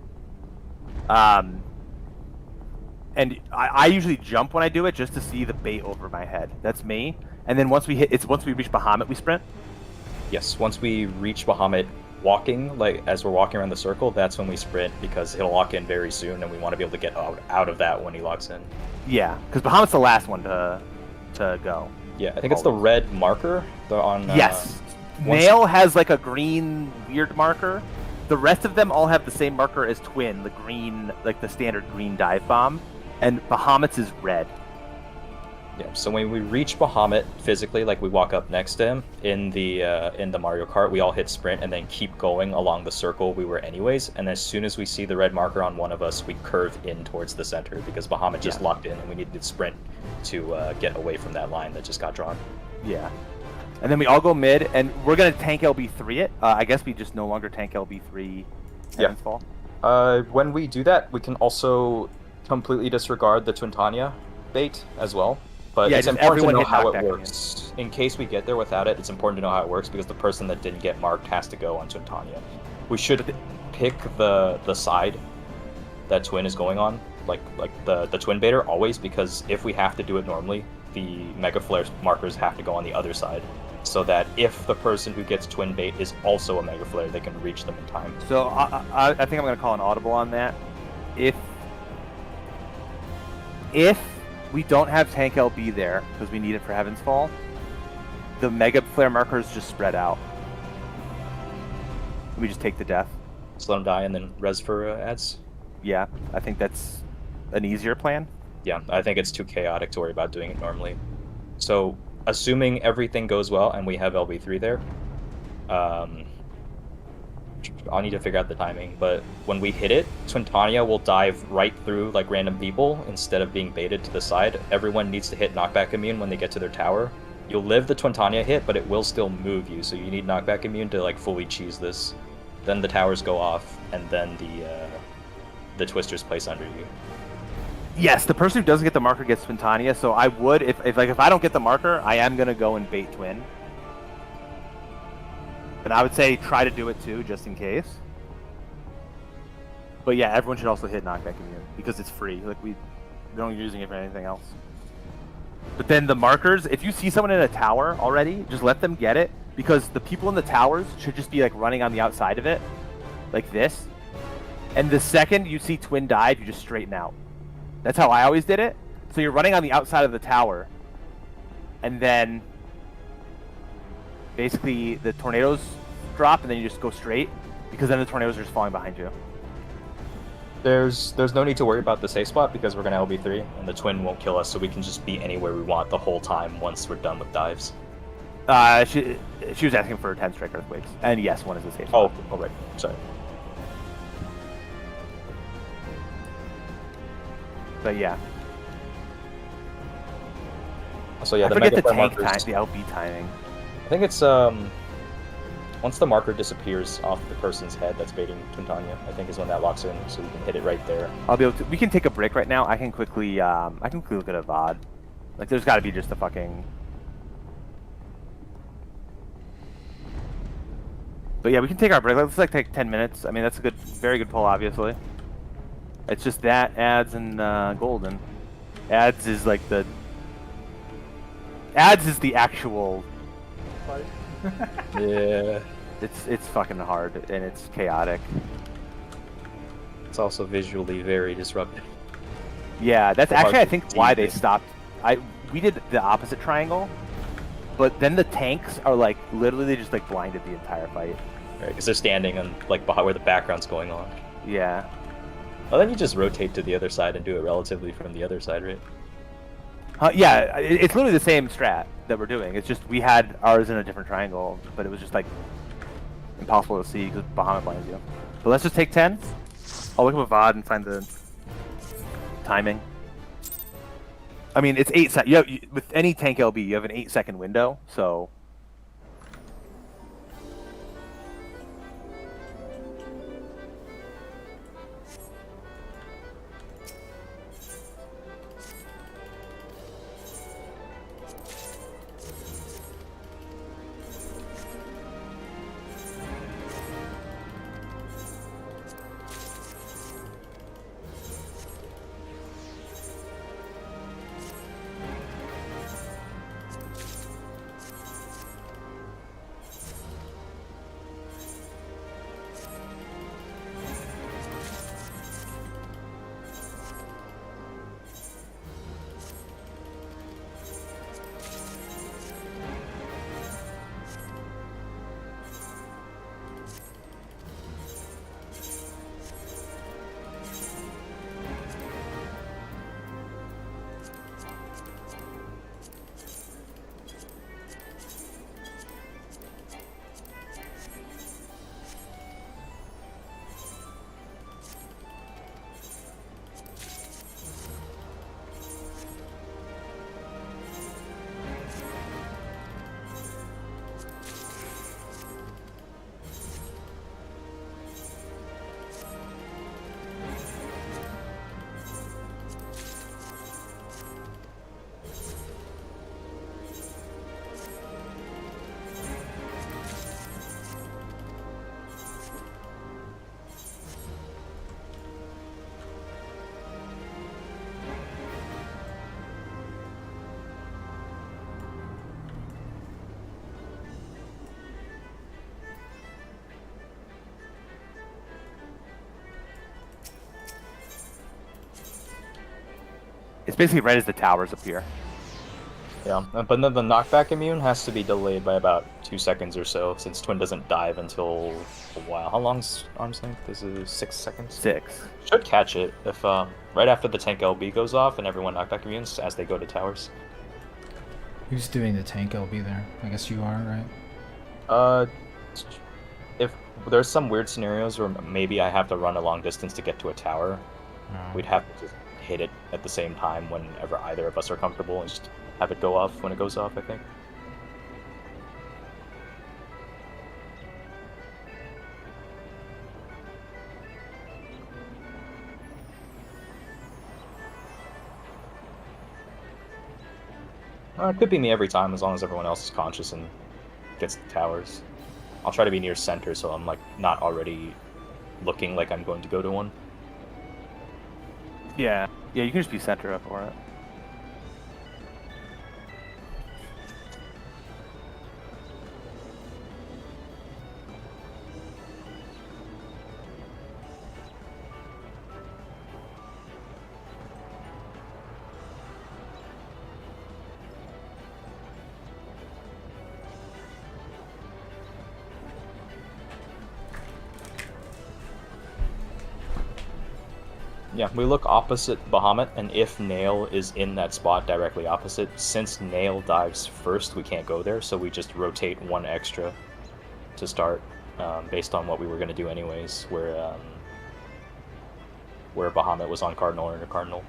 and I usually jump when I do it just to see the bait over my head. That's me. And then once we reach Bahamut, we sprint. Yes, once we reach Bahamut walking, like as we're walking around the circle, that's when we sprint because he'll lock in very soon, and we want to be able to get out of that when he locks in. Yeah, because Bahamut's the last one to go. Yeah, I think it's the red marker. Yes. Nail has like a green weird marker. The rest of them all have the same marker as Twin, the green, like the standard green dive bomb, and Bahamut's is red. Yeah, so when we reach Bahamut physically, like we walk up next to him in the Mario Kart, we all hit sprint and then keep going along the circle we were anyways. And as soon as we see the red marker on one of us, we curve in towards the center because Bahamut just locked in and we needed to sprint to get away from that line that just got drawn. Yeah. And then we all go mid, and we're gonna tank LB3 it. I guess we just no longer tank LB3 Heaven's Fall. When we do that, we can also completely disregard the Twintania bait as well. But Yeah, it's just important to everyone know hit how knockback it works. In case we get there without it, it's important to know how it works because the person that didn't get marked has to go on Twintania. We should pick the side that Twin is going on, like the Twin baiter always, because if we have to do it normally, the Mega Flare markers have to go on the other side, so that if the person who gets Twin bait is also a Mega Flare, they can reach them in time. So I think I'm gonna call an audible on that. If we don't have tank LB there because we need it for Heaven's Fall, the Mega Flare markers just spread out. We just take the death. Just let them die and then res for ads. Yeah, I think that's an easier plan. Yeah, I think it's too chaotic to worry about doing it normally. So, assuming everything goes well and we have LB3 there, I'll need to figure out the timing, but when we hit it, Twintania will dive right through like random people instead of being baited to the side. Everyone needs to hit knockback immune when they get to their tower. You'll live the Twintania hit, but it will still move you, so you need knockback immune to like fully cheese this. Then the towers go off, and then the twisters place under you. Yes, the person who doesn't get the marker gets Twintania, so I would, if I don't get the marker, I am gonna go and bait Twin. And I would say try to do it too, just in case. But yeah, everyone should also hit knockback immune because it's free. Like we don't using it for anything else. But then the markers, if you see someone in a tower already, just let them get it because the people in the towers should just be like running on the outside of it, like this. And the second you see Twin dive, you just straighten out. That's how I always did it. So you're running on the outside of the tower, and then basically the tornadoes drop, and then you just go straight, because then the tornadoes are just falling behind you. There's no need to worry about the safe spot because we're gonna LB3, and the Twin won't kill us, so we can just be anywhere we want the whole time once we're done with dives. She was asking for 10 strike earthquakes, and yes, one is a safe spot. Oh, right. Sorry. But yeah. So yeah, I the forget Mega the Flare tank markers. time, the LB timing. I think it's once the marker disappears off the person's head that's baiting Twintania, I think is when that locks in, so we can hit it right there. I'll be able to. We can take a break right now. I can quickly look at a VOD. Like, there's got to be just a fucking. But yeah, we can take our break. Let's like take 10 minutes. I mean, that's a good, very good pull, obviously. It's just that ads and golden. Ads is like the. Ads is the actual. Yeah. It's fucking hard and it's chaotic. It's also visually very disruptive. Yeah, that's So hard actually I to think see why they it. stopped. We did the opposite triangle, but then the tanks are like literally they just like blinded the entire fight. Right, because they're standing on like behind where the background's going on. Yeah. Well, then you just rotate to the other side and do it relatively from the other side, right? Yeah, it's literally the same strat that we're doing. It's just we had ours in a different triangle, but it was just like impossible to see because Bahamut blinds you. But let's just take 10. I'll look up a VOD and find the timing. I mean, it's 8 seconds. With any tank LB, you have an 8-second window, so. It's basically right as the towers appear. Yeah, but then the knockback immune has to be delayed by about 2 seconds or so, since Twin doesn't dive until a while. How long's arm's length? This is 6 seconds? 6. Should catch it if right after the tank LB goes off and everyone knockback immunes as they go to towers. Who's doing the tank LB there? I guess you are, right? If there's some weird scenarios where maybe I have to run a long distance to get to a tower, we'd have to just hit it at the same time whenever either of us are comfortable and just have it go off when it goes off, I think. It could be me every time, as long as everyone else is conscious and gets the towers. I'll try to be near center, so I'm like not already looking like I'm going to go to one. Yeah. Yeah, you can just be center up for it. Yeah, we look opposite Bahamut, and if Nail is in that spot directly opposite, since Nail dives first, we can't go there, so we just rotate one extra to start, based on what we were going to do anyways, where Bahamut was on Cardinal or under Cardinal.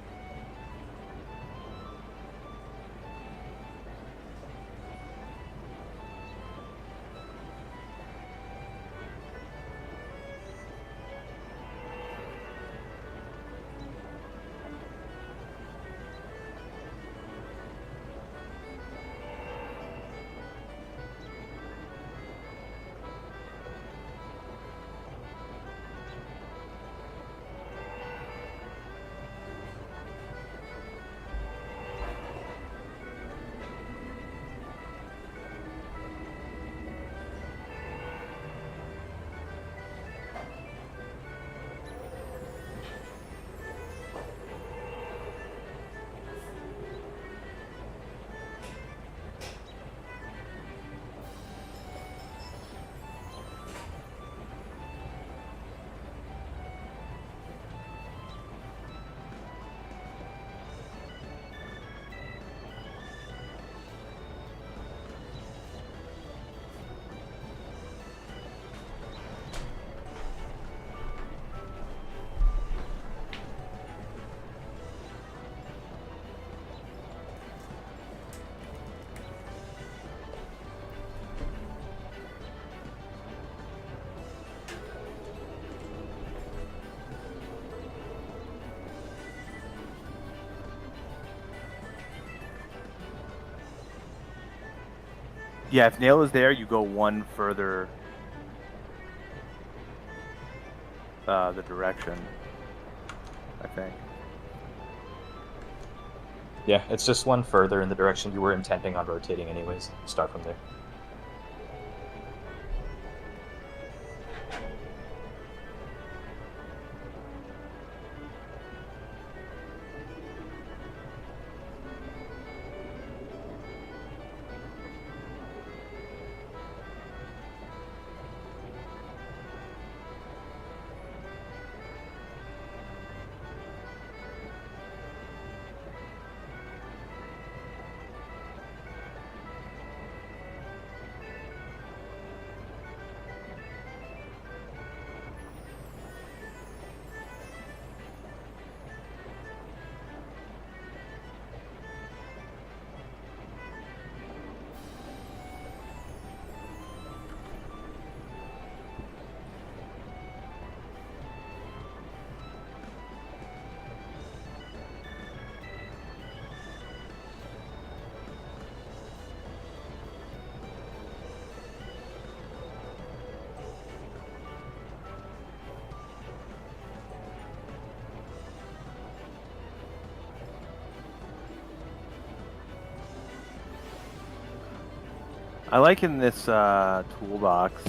Yeah, if Nail is there, you go one further the direction, I think. Yeah, it's just one further in the direction you were intending on rotating anyways. Start from there. I like in this toolbox,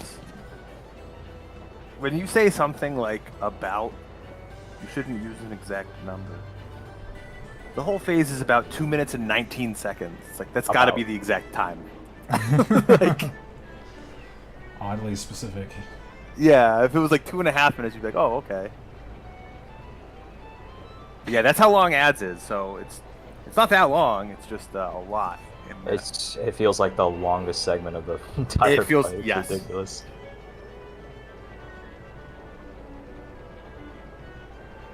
when you say something like about, you shouldn't use an exact number. The whole phase is about 2 minutes and 19 seconds. It's like, that's got to be the exact time. Like, Oddly specific. yeah, if it was like 2.5 minutes, you'd be like, oh, okay. But yeah, that's how long ads is, so it's not that long, it's just a lot. It feels like the longest segment of the entire It feels, fight. It's yes. ridiculous.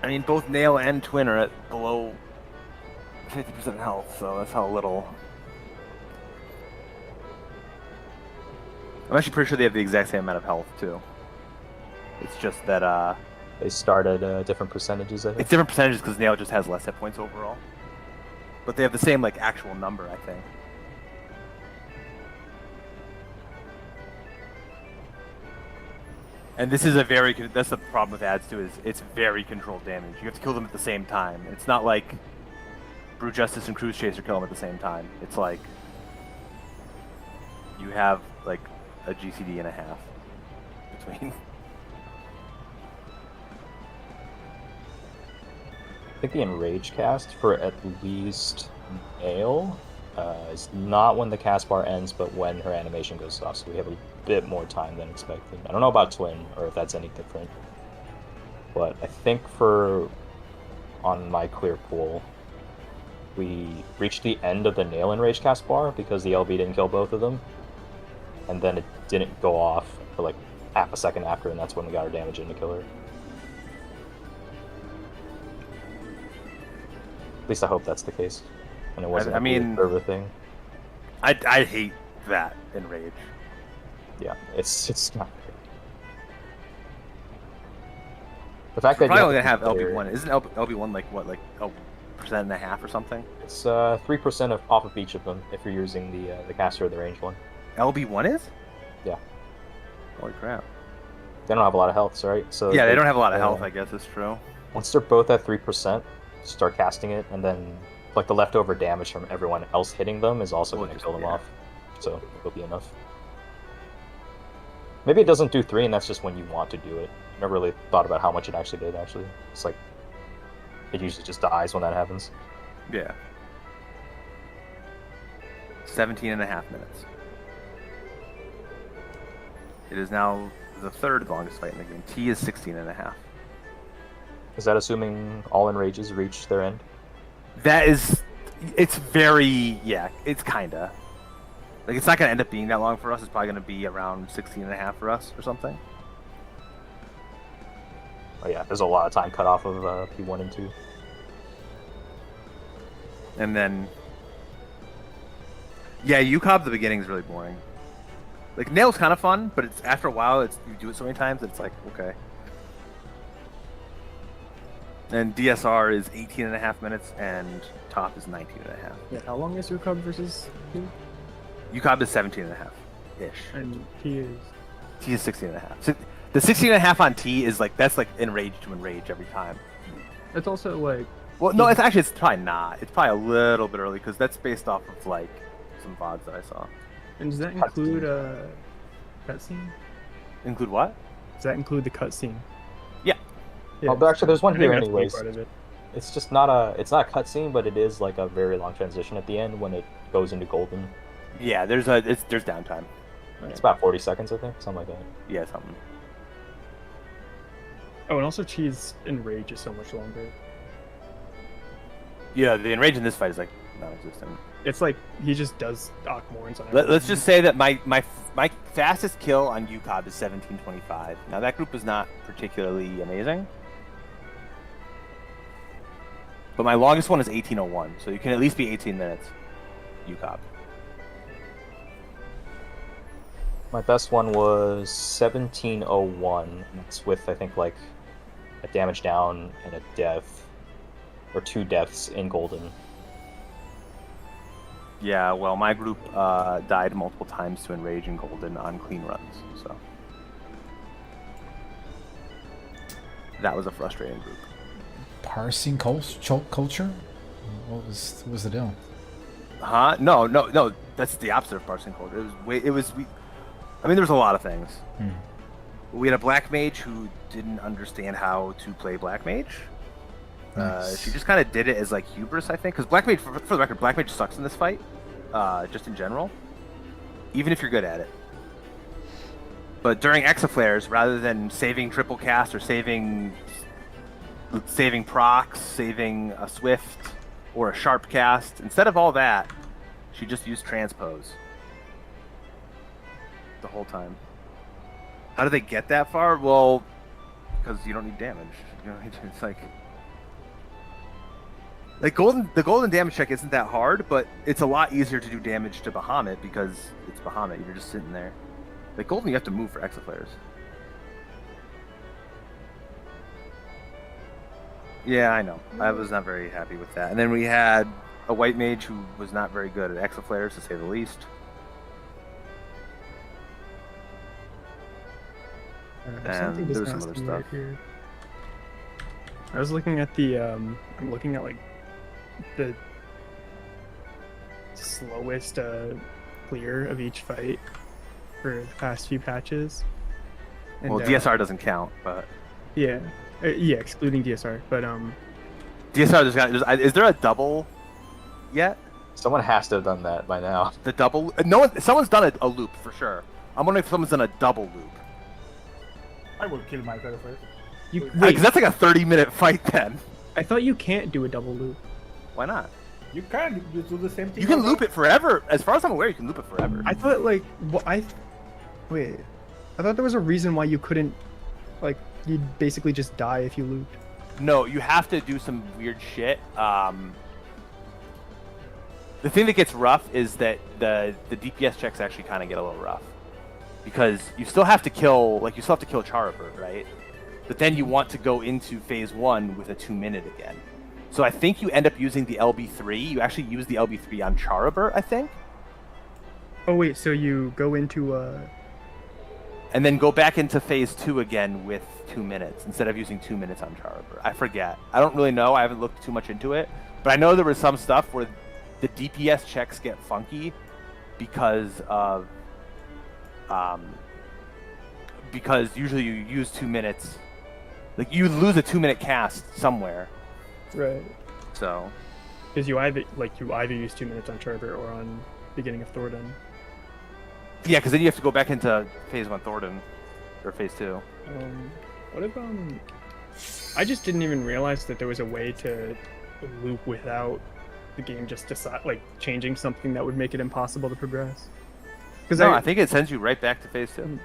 I mean, both Nail and Twin are at below 50% health, so that's how little. I'm actually pretty sure they have the exact same amount of health, too. It's just that, They start at different percentages, I think. it's different percentages because Nail just has less hit points overall. But they have the same, like, actual number, I think. And this is that's the problem with ads, too, is it's very controlled damage. You have to kill them at the same time. It's not like Brew Justice and Cruise Chaser kill them at the same time. It's like you have, like, a GCD and a half between. I think the Enrage cast for at least Nail is not when the cast bar ends, but when her animation goes off, so we have a bit more time than expected. I don't know about Twin, or if that's any different. But I think on my clear pool, we reached the end of the Nail Enrage cast bar because the LB didn't kill both of them. And then it didn't go off for like half a second after, and that's when we got our damage in to kill her. At least I hope that's the case. And it wasn't I mean, a thing. I hate that in Rage. Yeah, it's not great. The fact We're that probably you only gonna have consider- LB1. Isn't LB1 like what, like a 1.5% or something? It's 3% off of each of them if you're using the caster or the range one. LB1 is? Yeah. Holy crap. They don't have a lot of health, so right? So Yeah, they don't have a lot of health, I guess it's true. Once they're both at 3%, start casting it, and then like the leftover damage from everyone else hitting them is also Well, going to just- kill them yeah. off. So it'll be enough. Maybe it doesn't do 3, and that's just when you want to do it. Never really thought about how much it actually did, actually. It's like, it usually just dies when that happens. Yeah. 17.5 minutes. It is now the third longest fight in the game. T is 16.5. Is that assuming all enrages reach their end? That is, it's very, yeah, it's kinda. Like, it's not gonna end up being that long for us. It's probably gonna be around 16.5 for us or something. Oh yeah, there's a lot of time cut off of P1 and 2. And then, yeah, UCOB at the beginning is really boring. Like, Nail's kind of fun, but it's after a while, you do it so many times that it's like, okay. And DSR is 18.5 minutes, and top is 19.5. Yeah, how long is your cub versus T? UCOB is 17.5 ish. And T is. T is 16.5. So the 16.5 on T is like, that's like enrage to enrage every time. It's also like. Well, no, it's probably not. It's probably a little bit early because that's based off of like some VODs that I saw. And does that include a cutscene? Include what? Does that include the cutscene? Yeah. Oh, but actually, there's one I think here that's a big anyways. part of it. It's just not a cutscene, but it is like a very long transition at the end when it goes into golden. Yeah, there's downtime. It's about 40 seconds, I think, something like that. Yeah, something. Oh, and also Chi's Enrage is so much longer. Yeah, the enrage in this fight is like non-existent. It's like he just does Akmorns on Let's just say that my fastest kill on UCOB is 17:25. Now that group is not particularly amazing, but my longest one is 18:01. So you can at least be 18 minutes. UCOB. My best one was 17:01. And it's with, I think, like a damage down and a death, or 2 deaths in golden. Yeah, well, my group died multiple times to enrage and golden on clean runs, so that was a frustrating group. Parsing culture? What was the deal? Huh? No. That's the opposite of parsing culture. I mean, there was a lot of things. We had a black mage who didn't understand how to play black mage, Nice. She just kind of did it as like hubris, I think. Because Black Mage, for the record, Black Mage sucks in this fight, just in general. Even if you're good at it. But during Exaflares, rather than saving triple cast or saving procs, saving a swift or a sharp cast, instead of all that, she just used transpose the whole time. How do they get that far? Well, because you don't need damage. You know, it's like the golden damage check isn't that hard, but it's a lot easier to do damage to Bahamut because it's Bahamut. You're just sitting there. Like golden, you have to move for Exaflares. Yeah, I know. I was not very happy with that. And then we had a white mage who was not very good at Exaflares, to say the least. And there was some other stuff. Here. I was looking at the I'm looking at like the slowest clear of each fight for the past few patches. And, Well, DSR doesn't count, but yeah, yeah, excluding DSR. But DSR is there a double yet? Someone has to have done that by now. The double? No one. Someone's done a loop for sure. I'm wondering if someone's done a double loop. I will kill myself first. you wait, Because that's like a 30-minute fight then. I thought you can't do a double loop. Why not? You can. You do the same thing. You can over. loop it forever. As far as I'm aware, you can loop it forever. I thought like wait, I thought there was a reason why you couldn't, like, you'd basically just die if you looped. No, you have to do some weird shit. The thing that gets rough is that the DPS checks actually kind of get a little rough. Because you still have to kill, like, Charabert, right? But then you want to go into phase 1 with a 2-minute again. So I think you end up using the LB3. You actually use the LB3 on Charabert, I think. Oh wait, so you go into And then go back into phase 2 again with 2 minutes instead of using 2 minutes on Charabert. I forget. I don't really know. I haven't looked too much into it. But I know there was some stuff where the DPS checks get funky because of because usually you use 2 minutes. Like you lose a 2-minute cast somewhere. right, So because you either use 2 minutes on Charber or on beginning of Thornton. yeah, because then you have to go back into phase 1 Thornton or phase 2. What if I just didn't even realize that there was a way to loop without the game just changing something that would make it impossible to progress. Because No, I think it sends you right back to phase 2.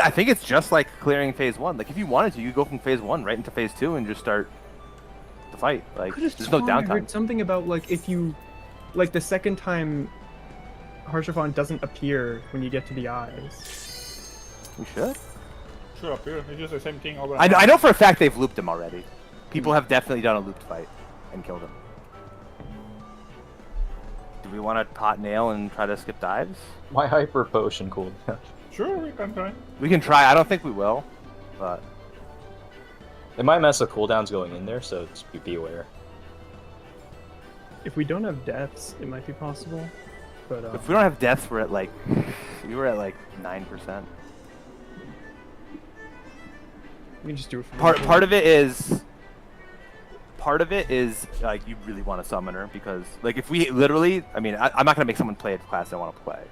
I think it's just like clearing phase 1. Like if you wanted to, you go from phase 1 right into phase 2 and just start the fight. Like there's no I heard downtime. something about like if you, like the second time, Harshaphon doesn't appear when you get to the eyes. You should. Sure, up here. It's just the same thing over. I know for a fact they've looped him already. People have definitely done a looped fight and killed him. Do we want to pot nail and try to skip dives? My hyper potion cooldown. Sure, we can try. We can try. I don't think we will, but It might mess with cooldowns going in there, so just be aware. If we don't have deaths, it might be possible. But if we don't have deaths, we're at like 9%. we can just do it for Part of it is like you really want a summoner because like if we literally, I mean, I'm not gonna make someone play a class I want to play,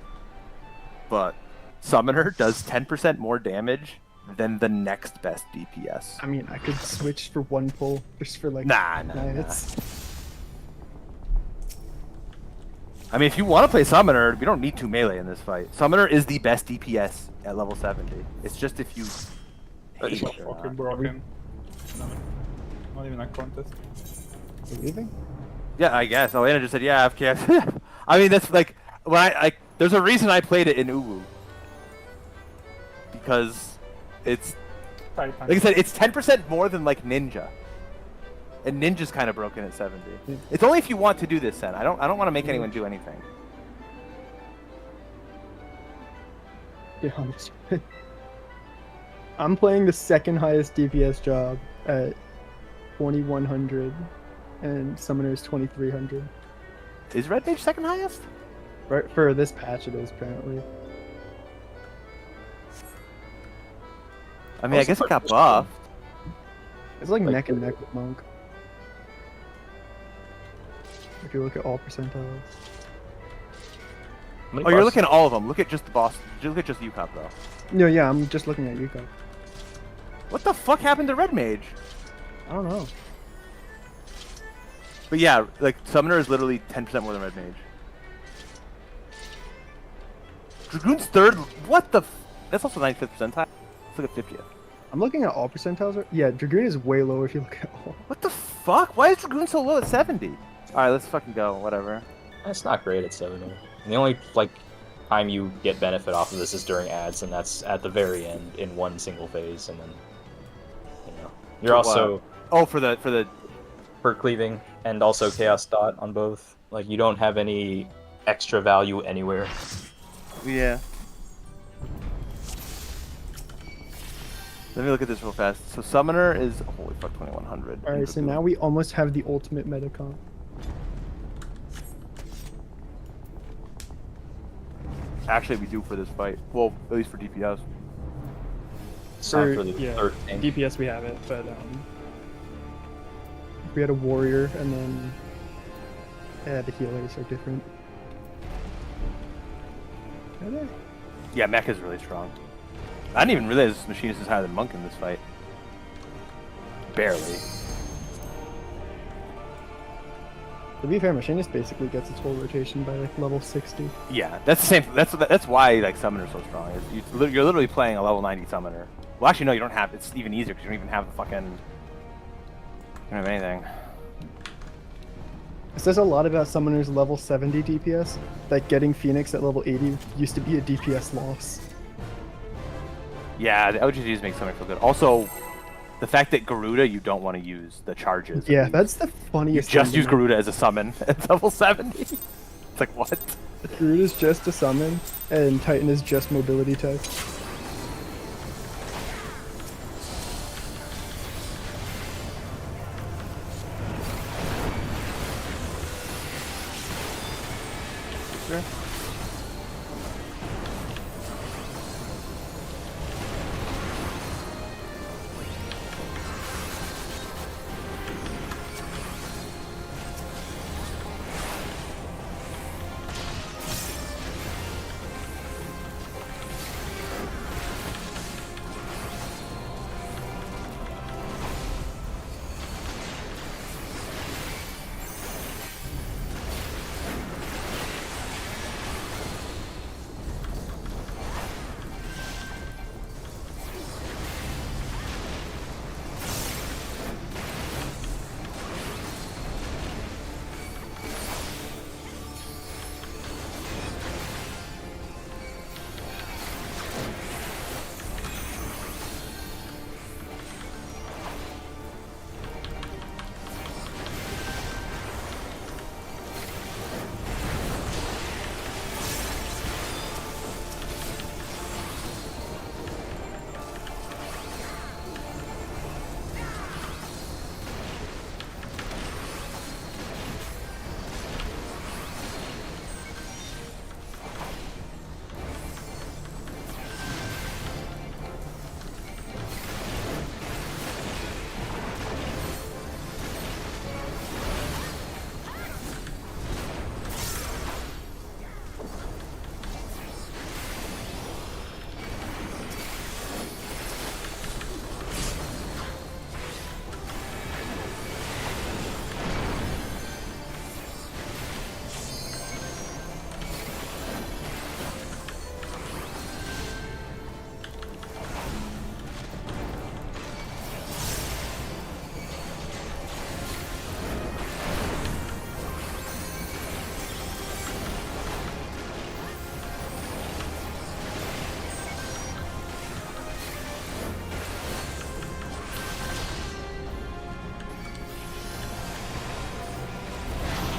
but summoner does 10% more damage than the next best DPS. I mean, I could switch for one pull just for like. Nah. It's I mean, if you want to play summoner, we don't need 2 melee in this fight. Summoner is the best DPS at level 70. It's just if you hate it or Fucking not. broken. No, not even a contest. leaving. Yeah, I guess. Elena just said, yeah, FKF. I mean, that's like, when there's a reason I played it in Uwu. Because it's, Titan. like I said, it's 10% more than like Ninja. And Ninja's kind of broken at 70. It's only if you want to do this, Sen. I don't want to make anyone do anything. Yeah, I'm playing the second highest DPS job at 2100, and Summoner is 2300. Is Red Mage second highest? Right for this patch, it is apparently. I mean, I guess it got buffed. It's like Like, neck and neck with Monk. If you look at all percentiles. Oh, you're looking at all of them. Look at just the boss. Look at just UCOP though. No, yeah, I'm just looking at Yuko. What the fuck happened to Red Mage? I don't know. But yeah, like Summoner is literally 10% more than Red Mage. Dragoon's third. What the? That's also 95th percentile. Let's look at 50th. I'm looking at all percentiles. Yeah, Dragoon is way low if you look at all. What the fuck? Why is Dragoon so low at 70? Alright, let's fucking go. Whatever. It's not great at 70. And the only like time you get benefit off of this is during ads, and that's at the very end in one single phase, and then you're also for cleaving and also chaos dot on both. Like you don't have any extra value anywhere. Yeah. Let me look at this real fast. So Summoner is holy fuck 2100. Alright, so now we almost have the ultimate metacon. Actually, we do for this fight. Well, at least for DPS. It's not for the third tank. DPS we have it, but if we had a warrior and then the healers are different. Are they? Yeah, Mech is really strong. I didn't even realize Machinist is higher than Monk in this fight. Barely. To be fair, Machinist basically gets its whole rotation by like level 60. Yeah, that's the same. That's why like Summoner's so strong. You're literally playing a level 90 Summoner. Well, actually, no, you don't have. It's even easier because you don't even have the fucking. You don't have anything. It says a lot about Summoner's level 70 DPS. That getting Phoenix at level 80 used to be a DPS loss. Yeah, the OGGs make Summoner feel good. Also, the fact that Garuda you don't want to use the charges. Yeah, that's the You funniest. just thing use to me. Garuda as a summon at level 70. It's like what? Garuda's just a summon, and Titan is just mobility type. Sure.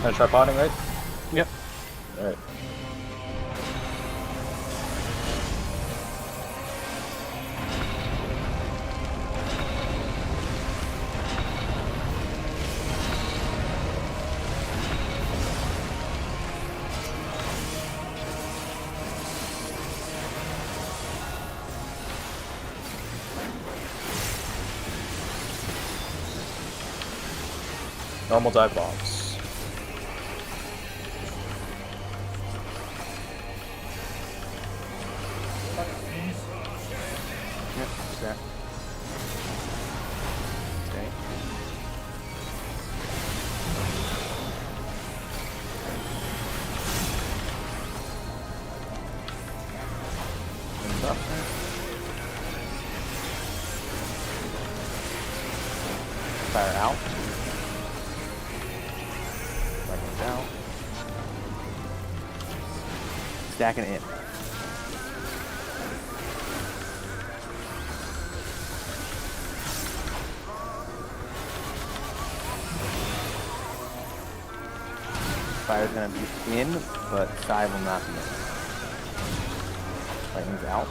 Gonna try potting, right? Yep. Alright. Normal dive bombs. Yep, okay. Okay. Up there. Fire out. Fire out. Stacking in. Fire's gonna be in, but Sai will not be in. Lightning's out.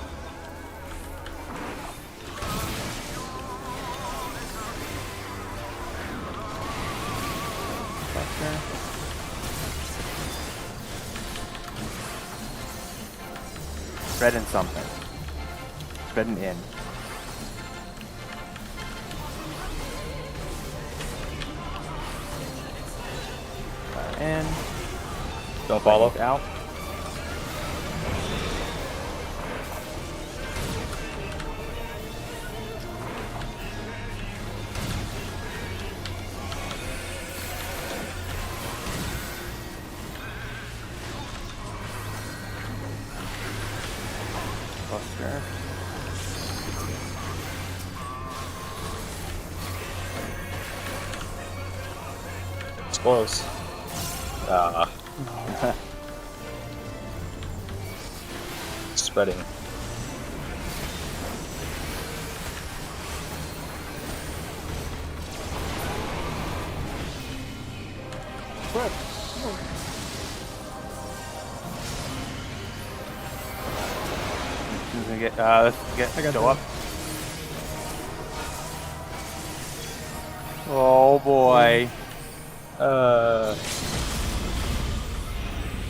Buster. Spreading something. Spreading in. Fire in. Don't follow. Lightning's out. Buster. It's close. Spreading. Spread. Who's gonna get, let's I got go that. up. Oh boy. Oh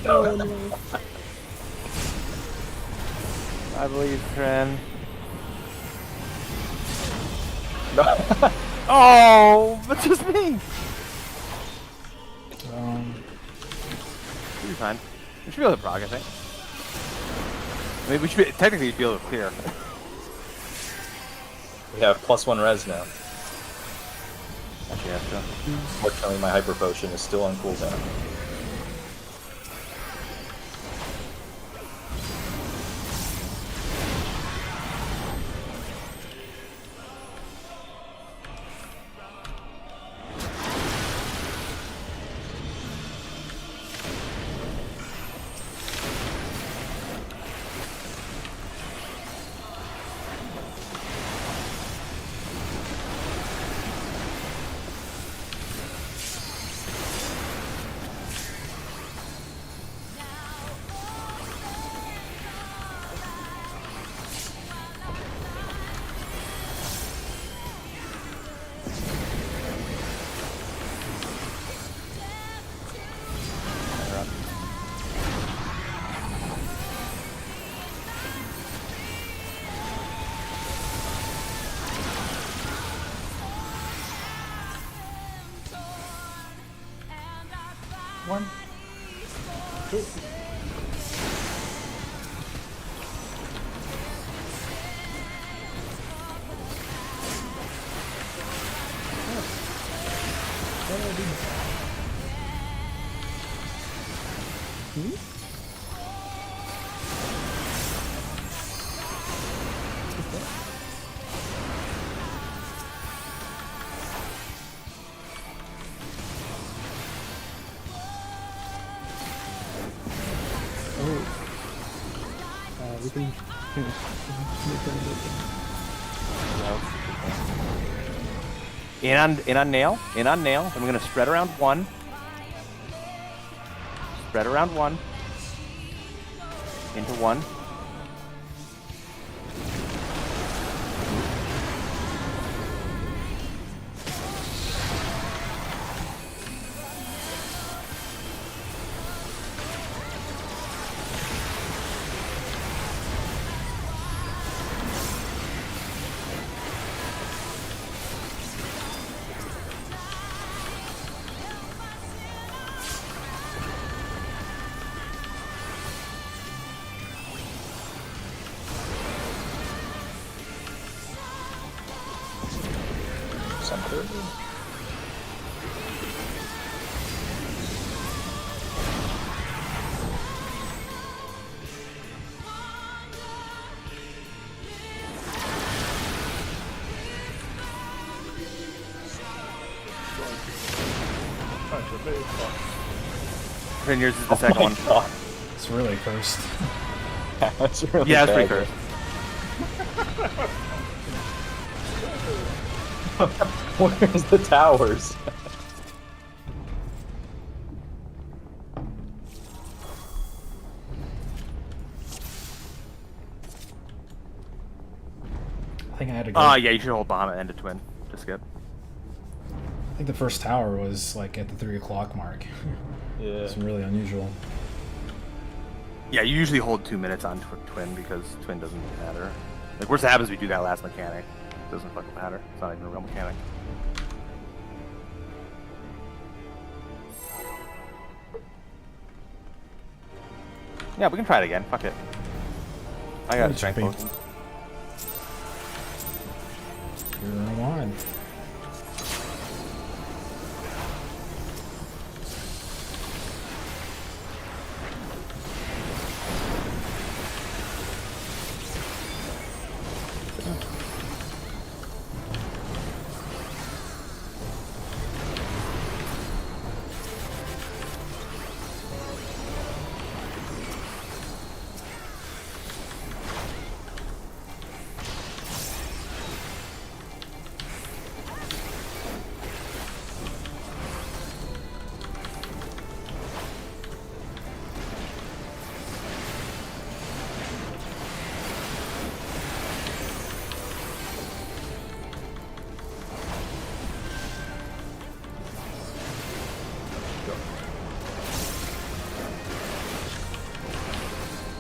no. I believe Tren. No. Oh, but just me. Should be fine. We should be able to prog, I think. I mean, we should be, technically be able to clear. We have +1 res now. Actually, that's true. Fortunately, my hyper potion is still on cooldown. One, two. We can finish. In on nail. In on nail. And we're gonna spread around one. Spread around one. Into one. center. Punch a big fuck. Then yours is the second one. God. It's really cursed. That's really Yeah, it's pretty bad. cursed. Where's the towers? I think I had to go. Yeah, you should hold Bahamut and a twin. Just skip. I think the first tower was like at the 3 o'clock mark. Yeah. It's really unusual. Yeah, you usually hold 2 minutes on twin because twin doesn't matter. Like, worst that happens, we do that last mechanic. It doesn't fucking matter. It's not even a real mechanic. Yeah, we can try it again. Fuck it. I got Ooh, strength jumping. potions. You're on.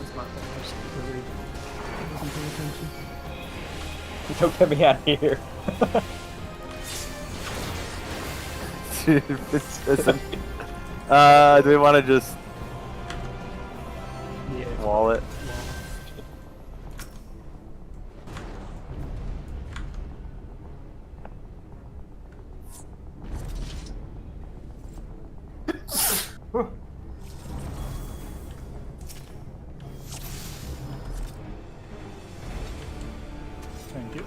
That's my fault. I just really wasn't paying attention. Don't get me out of here. Dude, do we want to just Yeah. wall it? Thank you.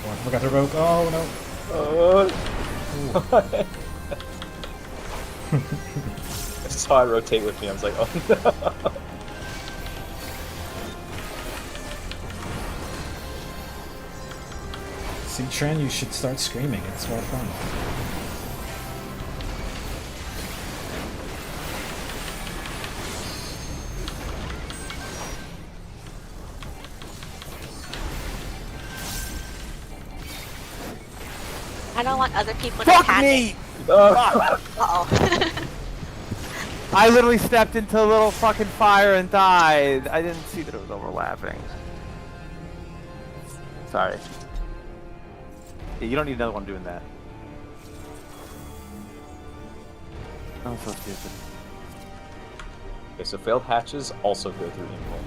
Oh, I forgot to revoke. Oh no. I saw it rotate with me. I was like, oh no. See, Tren, you should start screaming. It's more fun. I don't want other people to Fuck panic. me! Uh-oh. I literally stepped into a little fucking fire and died. I didn't see that it was overlapping. Sorry. Yeah, you don't need another one doing that. I'm so stupid. Okay, so failed hatches also go through Evil.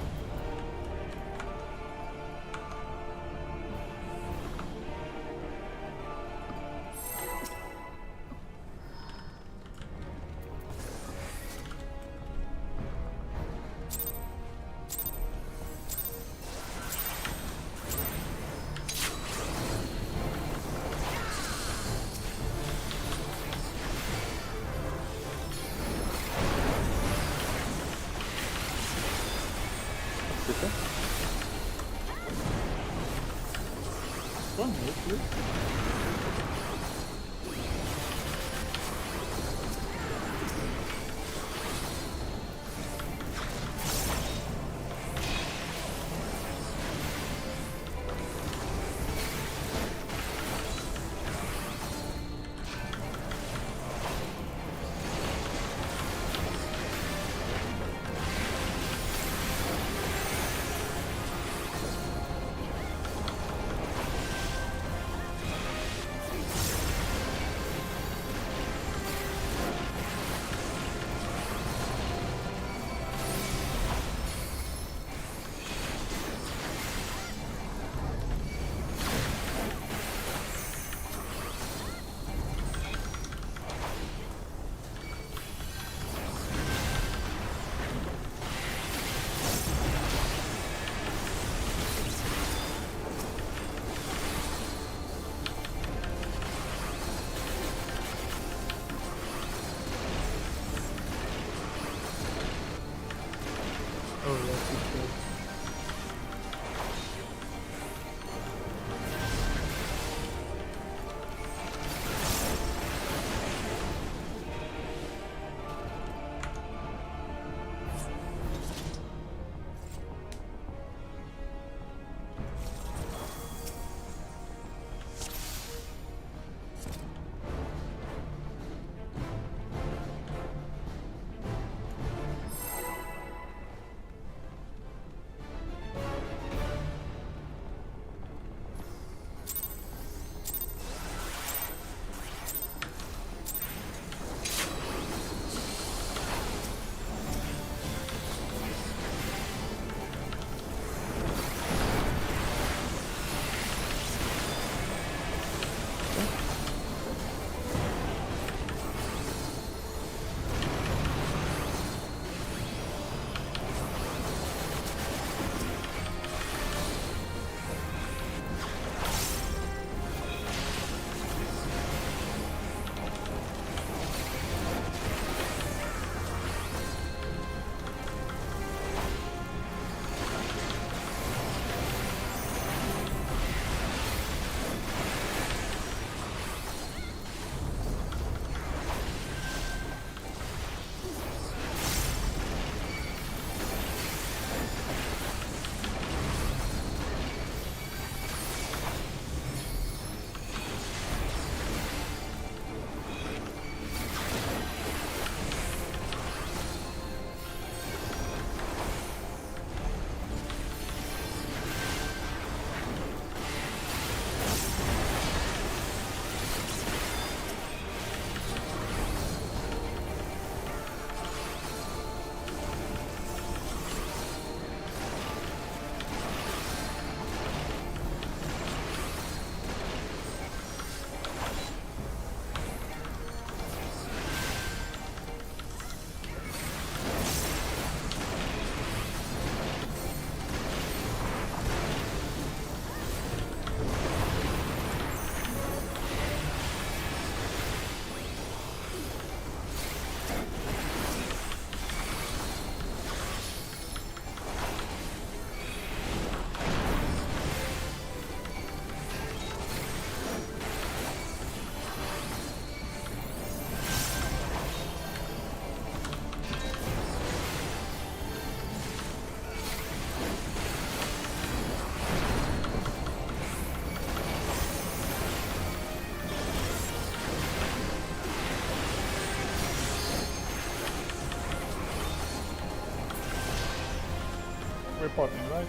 teleporting, right?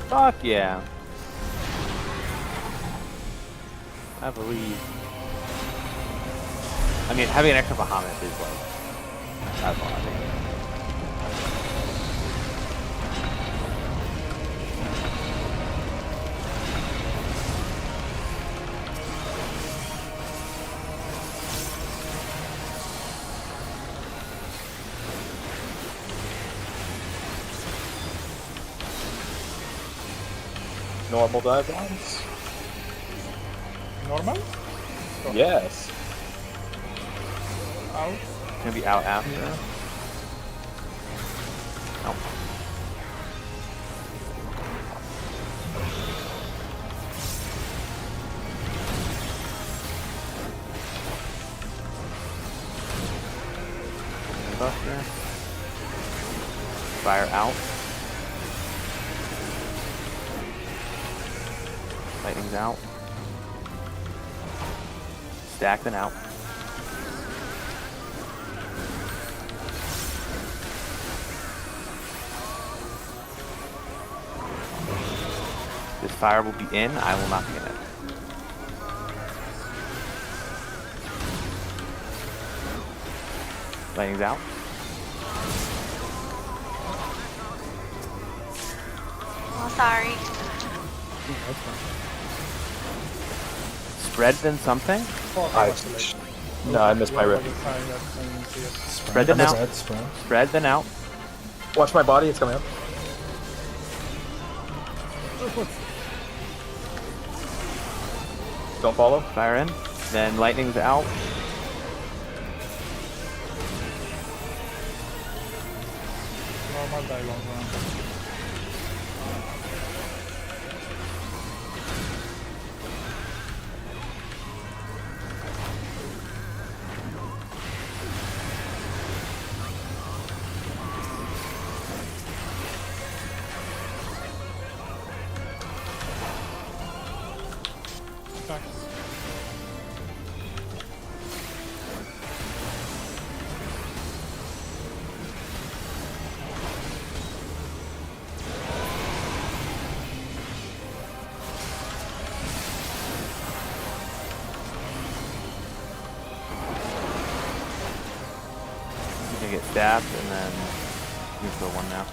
Fuck yeah. I believe. I mean, having an extra Bahamut is like, that's all I think. Normal dive bombs? Normal? Yes. Out. It's gonna be out after. Yeah. Nope. Buster. Fire out. Lightning's out. Stack then out. This fire will be in, I will not be in it. Lightning's out. Oh, sorry. Spread then something? No, I missed my rip. Spread then out. Spread. Spread then out. Watch my body, it's coming up. Don't follow. Fire in. Then lightning's out. Normal dive bomb. You're gonna get stabbed and then you can throw one now.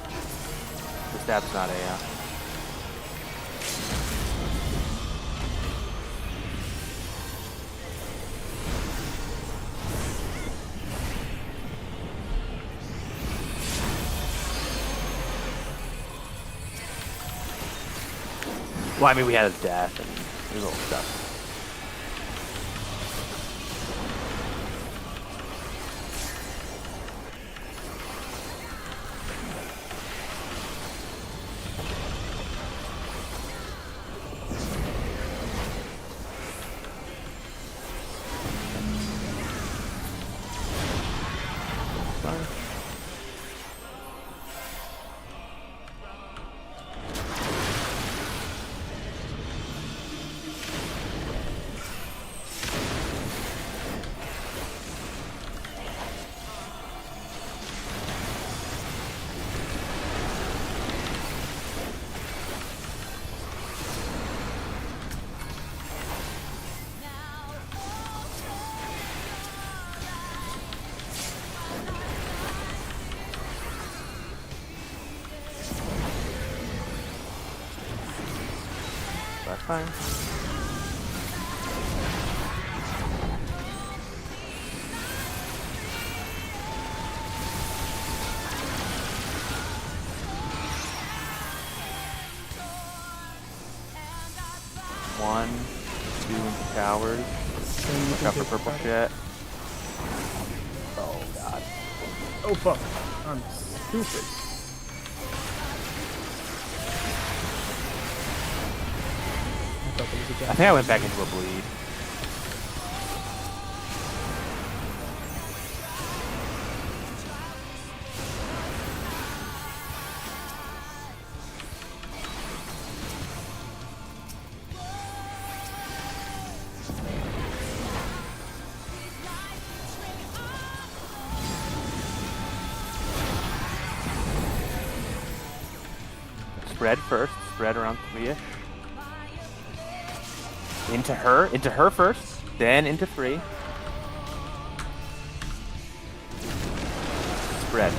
The stab's not a Well, I mean, we had a death and there's little stuff. That's fine. One, two into towers. Look out for purple shit. Oh god. Oh fuck. I'm stupid. I thought there was a I death. think I went back into a bleed. Spread first. Spread around 3-ish. Into her first, then into 3. Spread.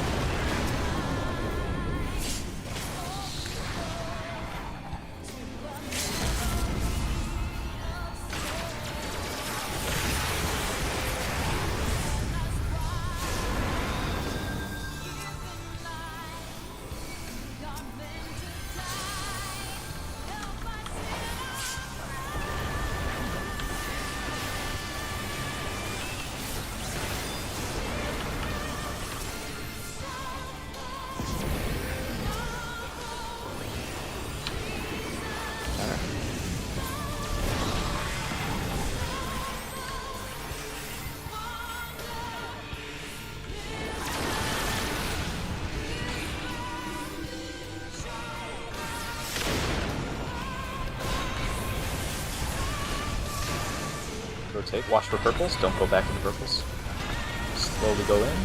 Rotate. Watch for purples. Don't go back into purples. Slowly go in.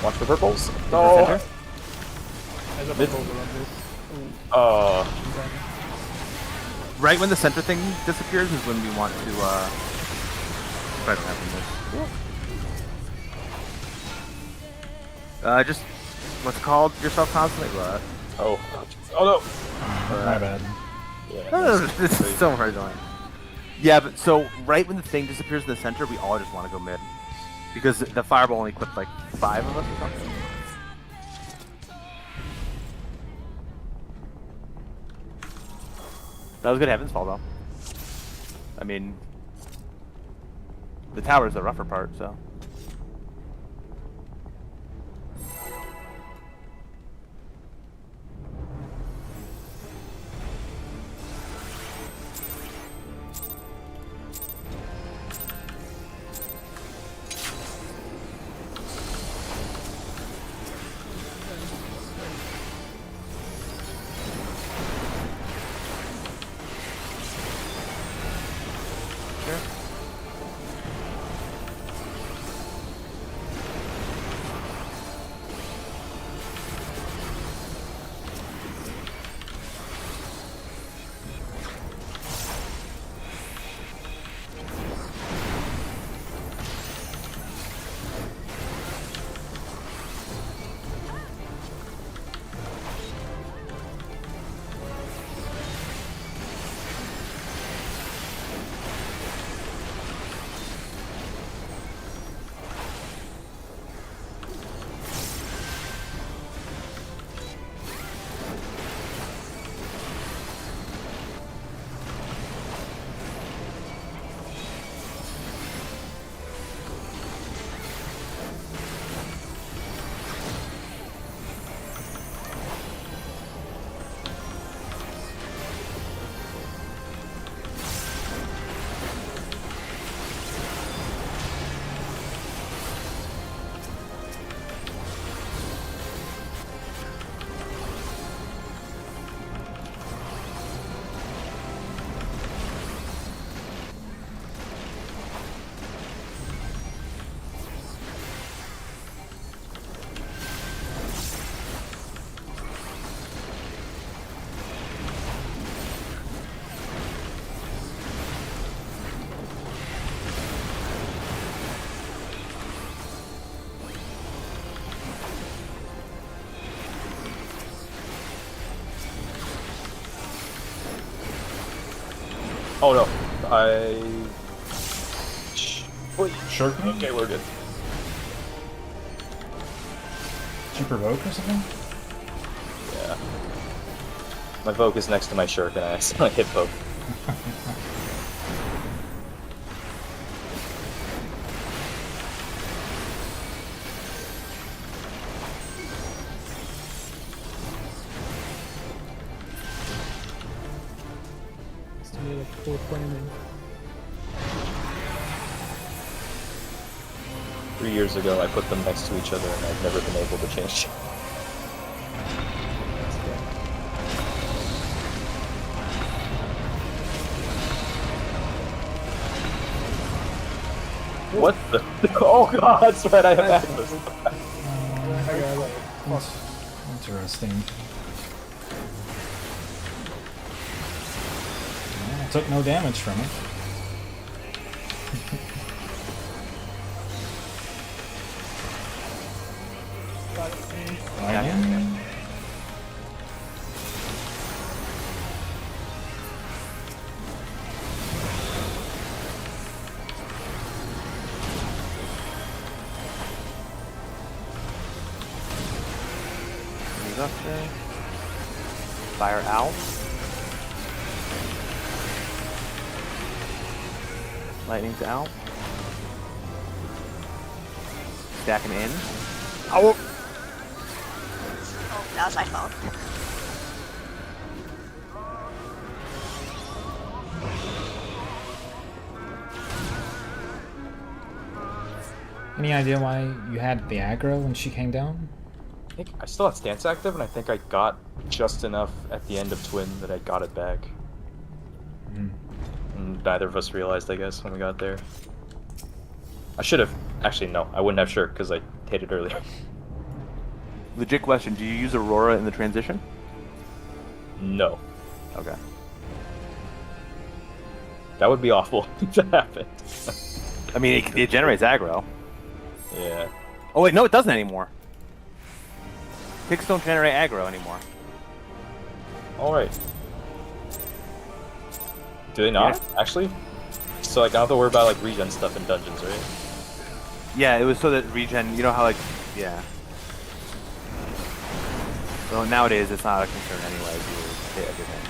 Watch for purples. No. Center. There's a Mid- bubble around this. Right when the center thing disappears is when we want to try to happen this. Just what's it called yourself constantly? Oh no. My bad. Yeah. No, this is so hard going. Yeah, but so right when the thing disappears in the center, we all just want to go mid. Because the fireball only clipped like 5 of us or something. That was good heavens fall though. I mean, the tower's the rougher part, so. Oh no. Wait. Sure. Okay, we're good. Did you provoke or something? Yeah. My Vogue is next to my Shirk and I accidentally hit Vogue. Still need like 420 minutes. 3 years ago, I put them next to each other and I've never been able to change. What the? Oh god, that's right, I have access. I Interesting. Well, took no damage from it. Lightning. He's up there. Fire out. Lightning's out. Stacking in. Oh, Oh, that was my fault. Any idea why you had the aggro when she came down? I think I still had stance active, and I think I got just enough at the end of Twin that I got it back. Hmm. And neither of us realized, I guess, when we got there. I should have. Actually, no, I wouldn't have sure, because I hit it earlier. Legit question, do you use Aurora in the transition? No. Okay. That would be awful to happen. I mean, it generates aggro. Yeah. Oh wait, no, it doesn't anymore. Ticks don't generate aggro anymore. Alright. Do they not? Yeah. Actually? So, like, I don't have to worry about, like, regen stuff in dungeons, right? Yeah, it was so that regen, you know how, like, yeah. Well, nowadays it's not a concern anyway, if you hit everything.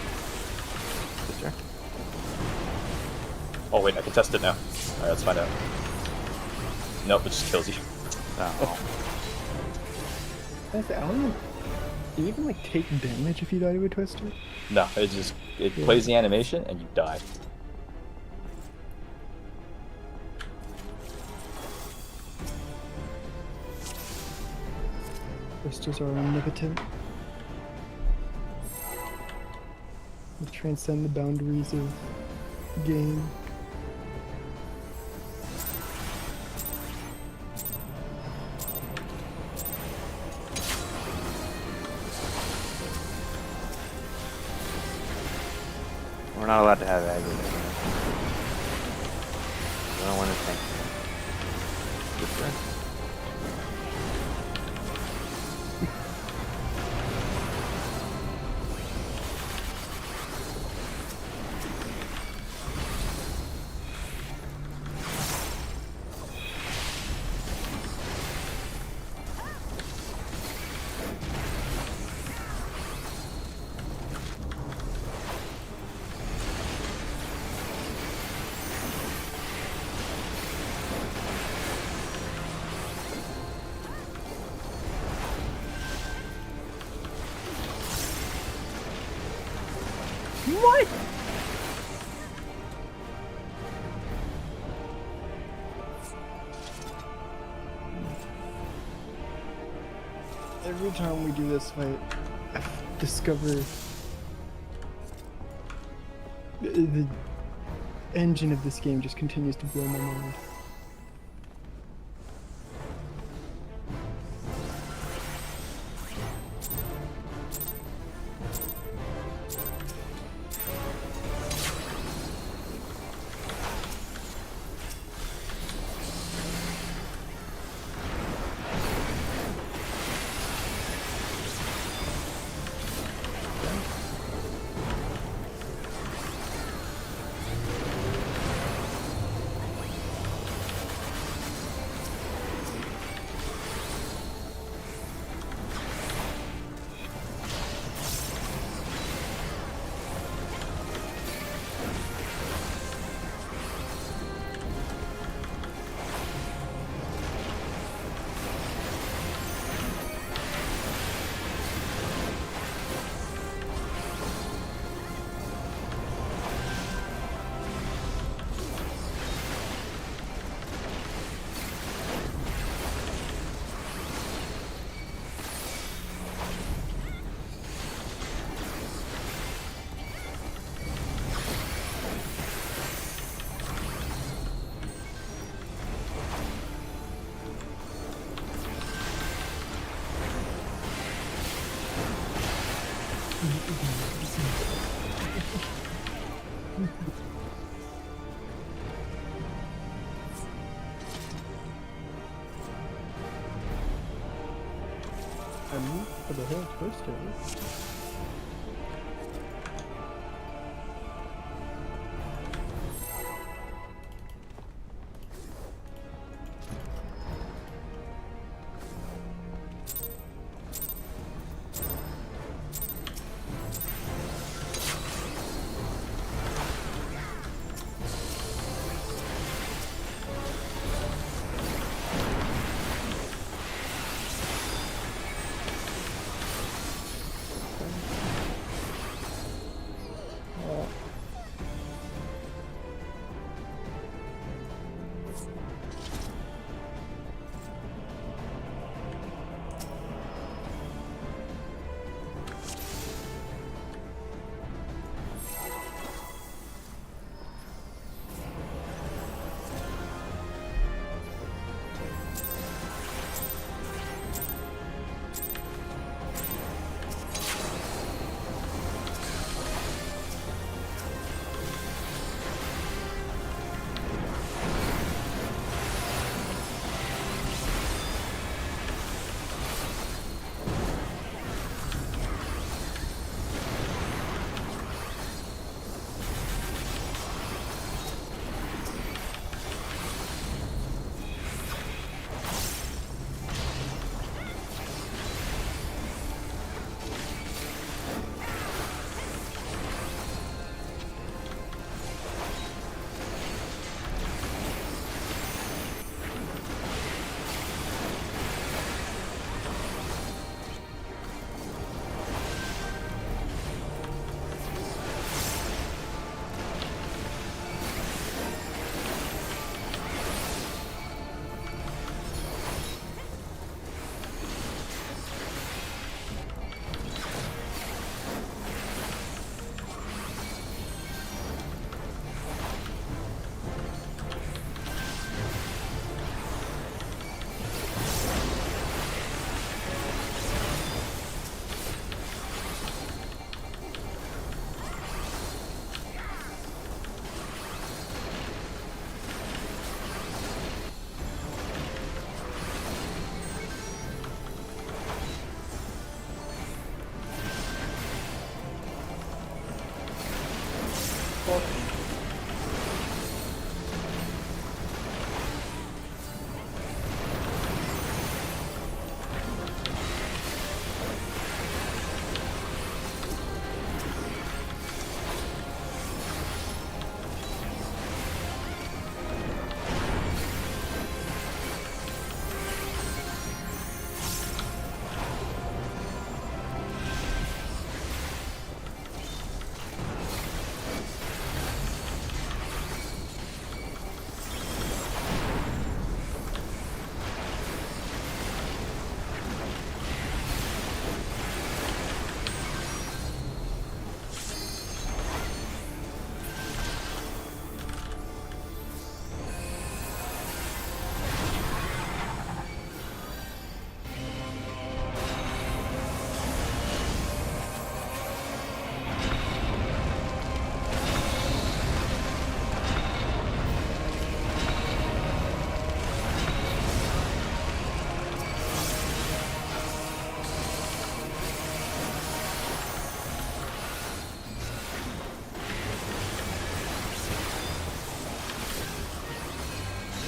Sister? Oh, wait, I can test it now. Alright, let's find out. Nope, it just kills you. Oh. that's Alan. Do you even like take damage if you die to a twister? No, it plays the animation and you die. Twisters are omnipotent. They transcend the boundaries of game. We're not allowed to have aggro. I don't want to tank. Sister? What? Every time we do this fight, I discover the engine of this game just continues to blow my mind. I moved for the whole twister.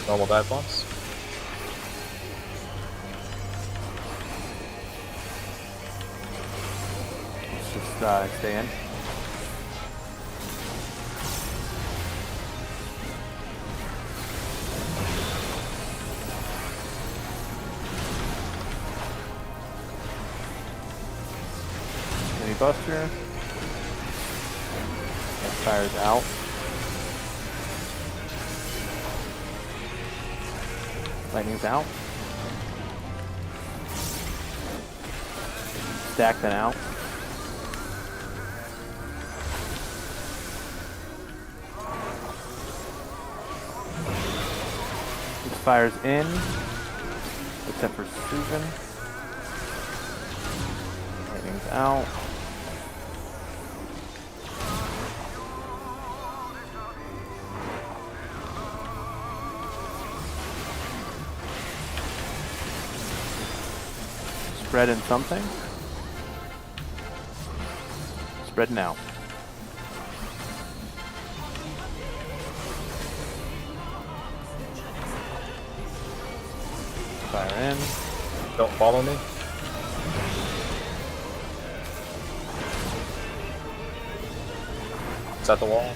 Normal dive bombs. Let's just stay in. Mini Buster. That fires out. Lightning's out. Stack that out. This fires in, except for Susan. Lightning's out. spread in something. Spread now. Fire in. Don't follow me. Is that the wall?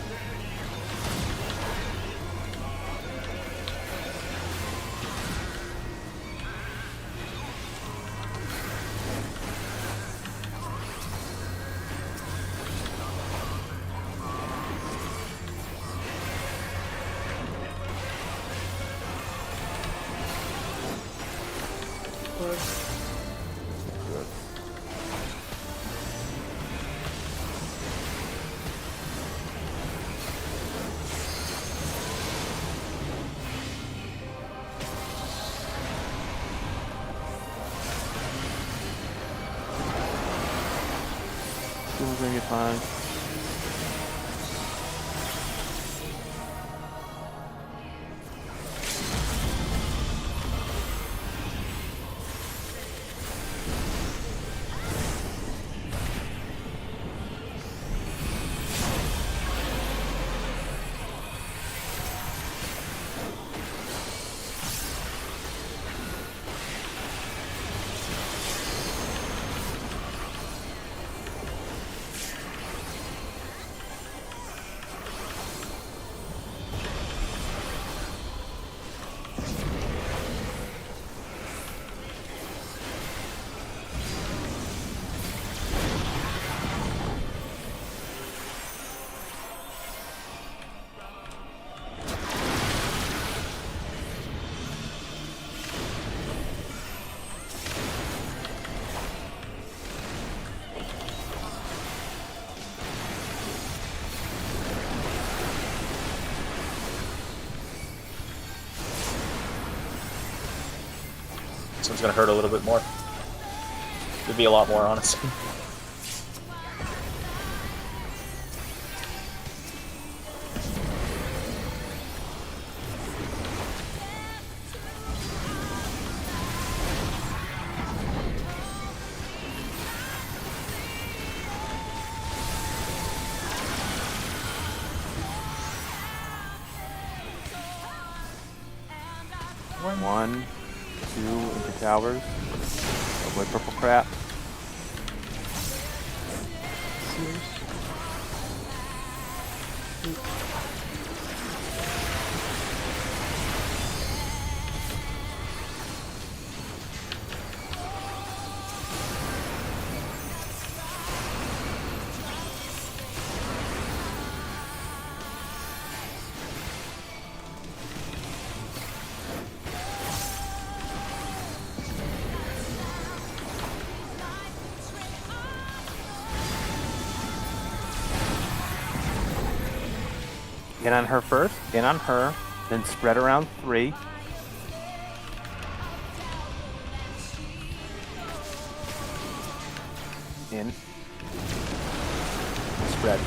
Bring it fine. This one's gonna hurt a little bit more. Could be a lot more, honestly. One, two into towers. Avoid purple crap. Get on her first, get on her, then spread around 3. In. Spread.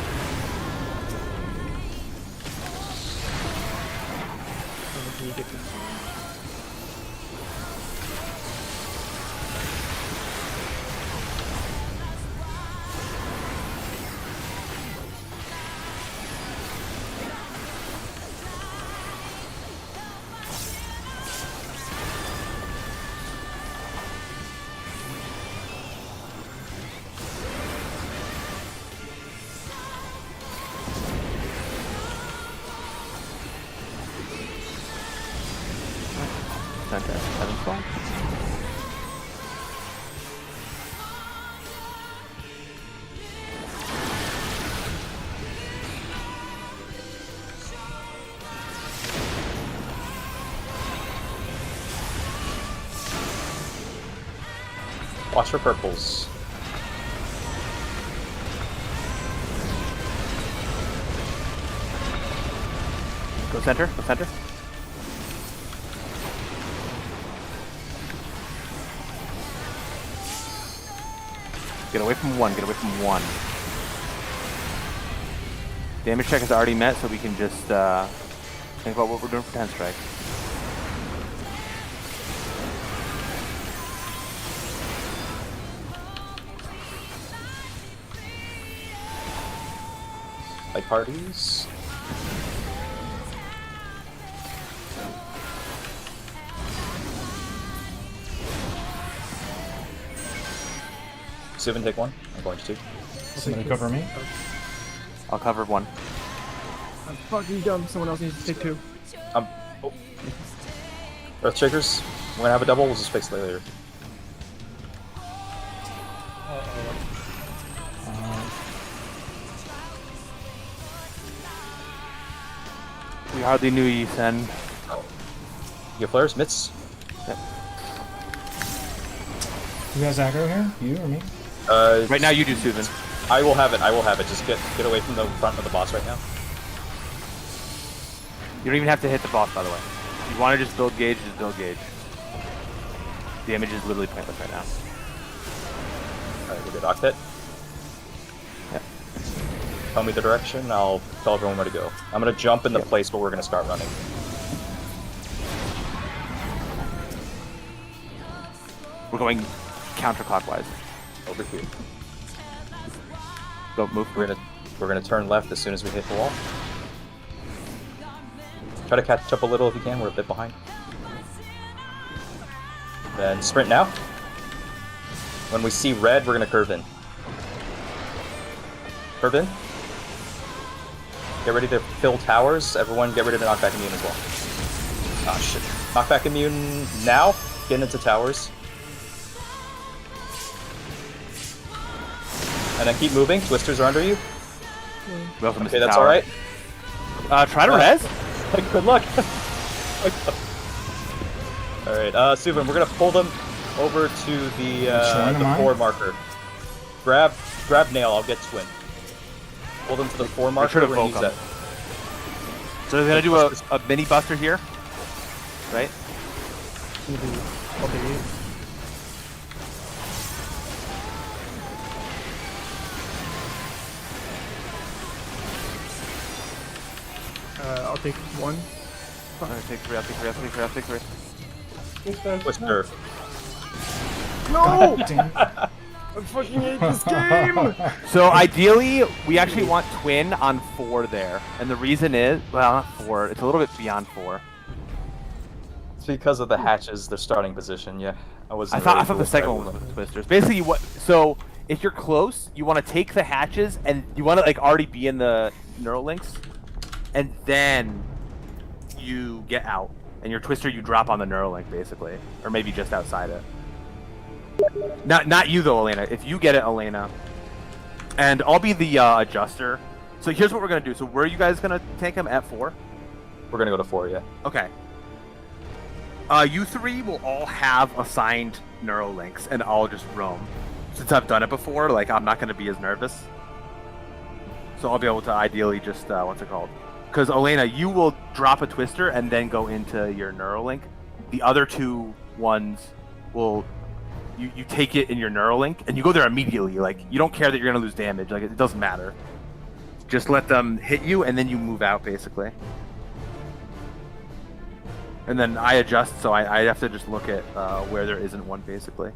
Fantastic. Heaven's Fall. Watch for purples. Go center, go center. Get away from 1, get away from 1. Damage check is already met, so we can just think about what we're doing for 10 strike. Like parties. Suvin, take one. I'm going to. Somebody cover me. I'll cover one. I'm fucking dumb. Someone else needs to take 2. Oh. Earthshakers. We're gonna have a double. We'll just fix it later. We hardly knew you, Sen. You have flares, mitts. You guys aggro here? You or me? Right now, you do, Suvin. I will have it. I will have it. Just get away from the front of the boss right now. You don't even have to hit the boss, by the way. If you want to just build gauge, just build gauge. Damage is literally pointless right now. Alright, we'll get Octet. Yep. Tell me the direction, I'll tell everyone where to go. I'm gonna jump in the place where we're gonna start running. We're going counterclockwise. Over here. Go, move. We're gonna turn left as soon as we hit the wall. Try to catch up a little if you can, we're a bit behind. Then sprint now. When we see red, we're gonna curve in. Curve in. Get ready to fill towers. Everyone get ready to knockback immune as well. Ah shit. Knockback immune now. Get into towers. And then keep moving. Twisters are under you. Okay, that's alright. Try to res. Good luck. Alright, Suvin, we're gonna pull them over to the 4 marker. Grab nail, I'll get twin. Pull them to the 4 marker, sure to we're gonna use poke that. So we're gonna do a mini buster here, right? Okay. I'll take 1. I'll take 3, I'll take 3. Twister. No! I fucking hate this game! So ideally, we actually want twin on 4 there, and the reason is, well, not 4. It's a little bit beyond 4. It's because of the hatches, their starting position. Yeah, I thought the second one was with twisters. Basically, so if you're close, you want to take the hatches, and you want to like already be in the neural links, and then you get out, and your twister you drop on the neural link basically, or maybe just outside it. Not you though, Elena. If you get it, Elena, and I'll be the adjuster. So here's what we're gonna do. So where are you guys gonna tank him at 4? We're gonna go to 4, yeah. Okay. You 3 will all have assigned neural links, and I'll just roam. Since I've done it before, like I'm not gonna be as nervous. So I'll be able to ideally just what's it called? Because Elena, you will drop a twister and then go into your Neuralink. The other 2 ones will you take it in your Neuralink and you go there immediately. Like you don't care that you're gonna lose damage. Like it doesn't matter. Just let them hit you and then you move out basically. And then I adjust, so I have to just look at where there isn't one basically.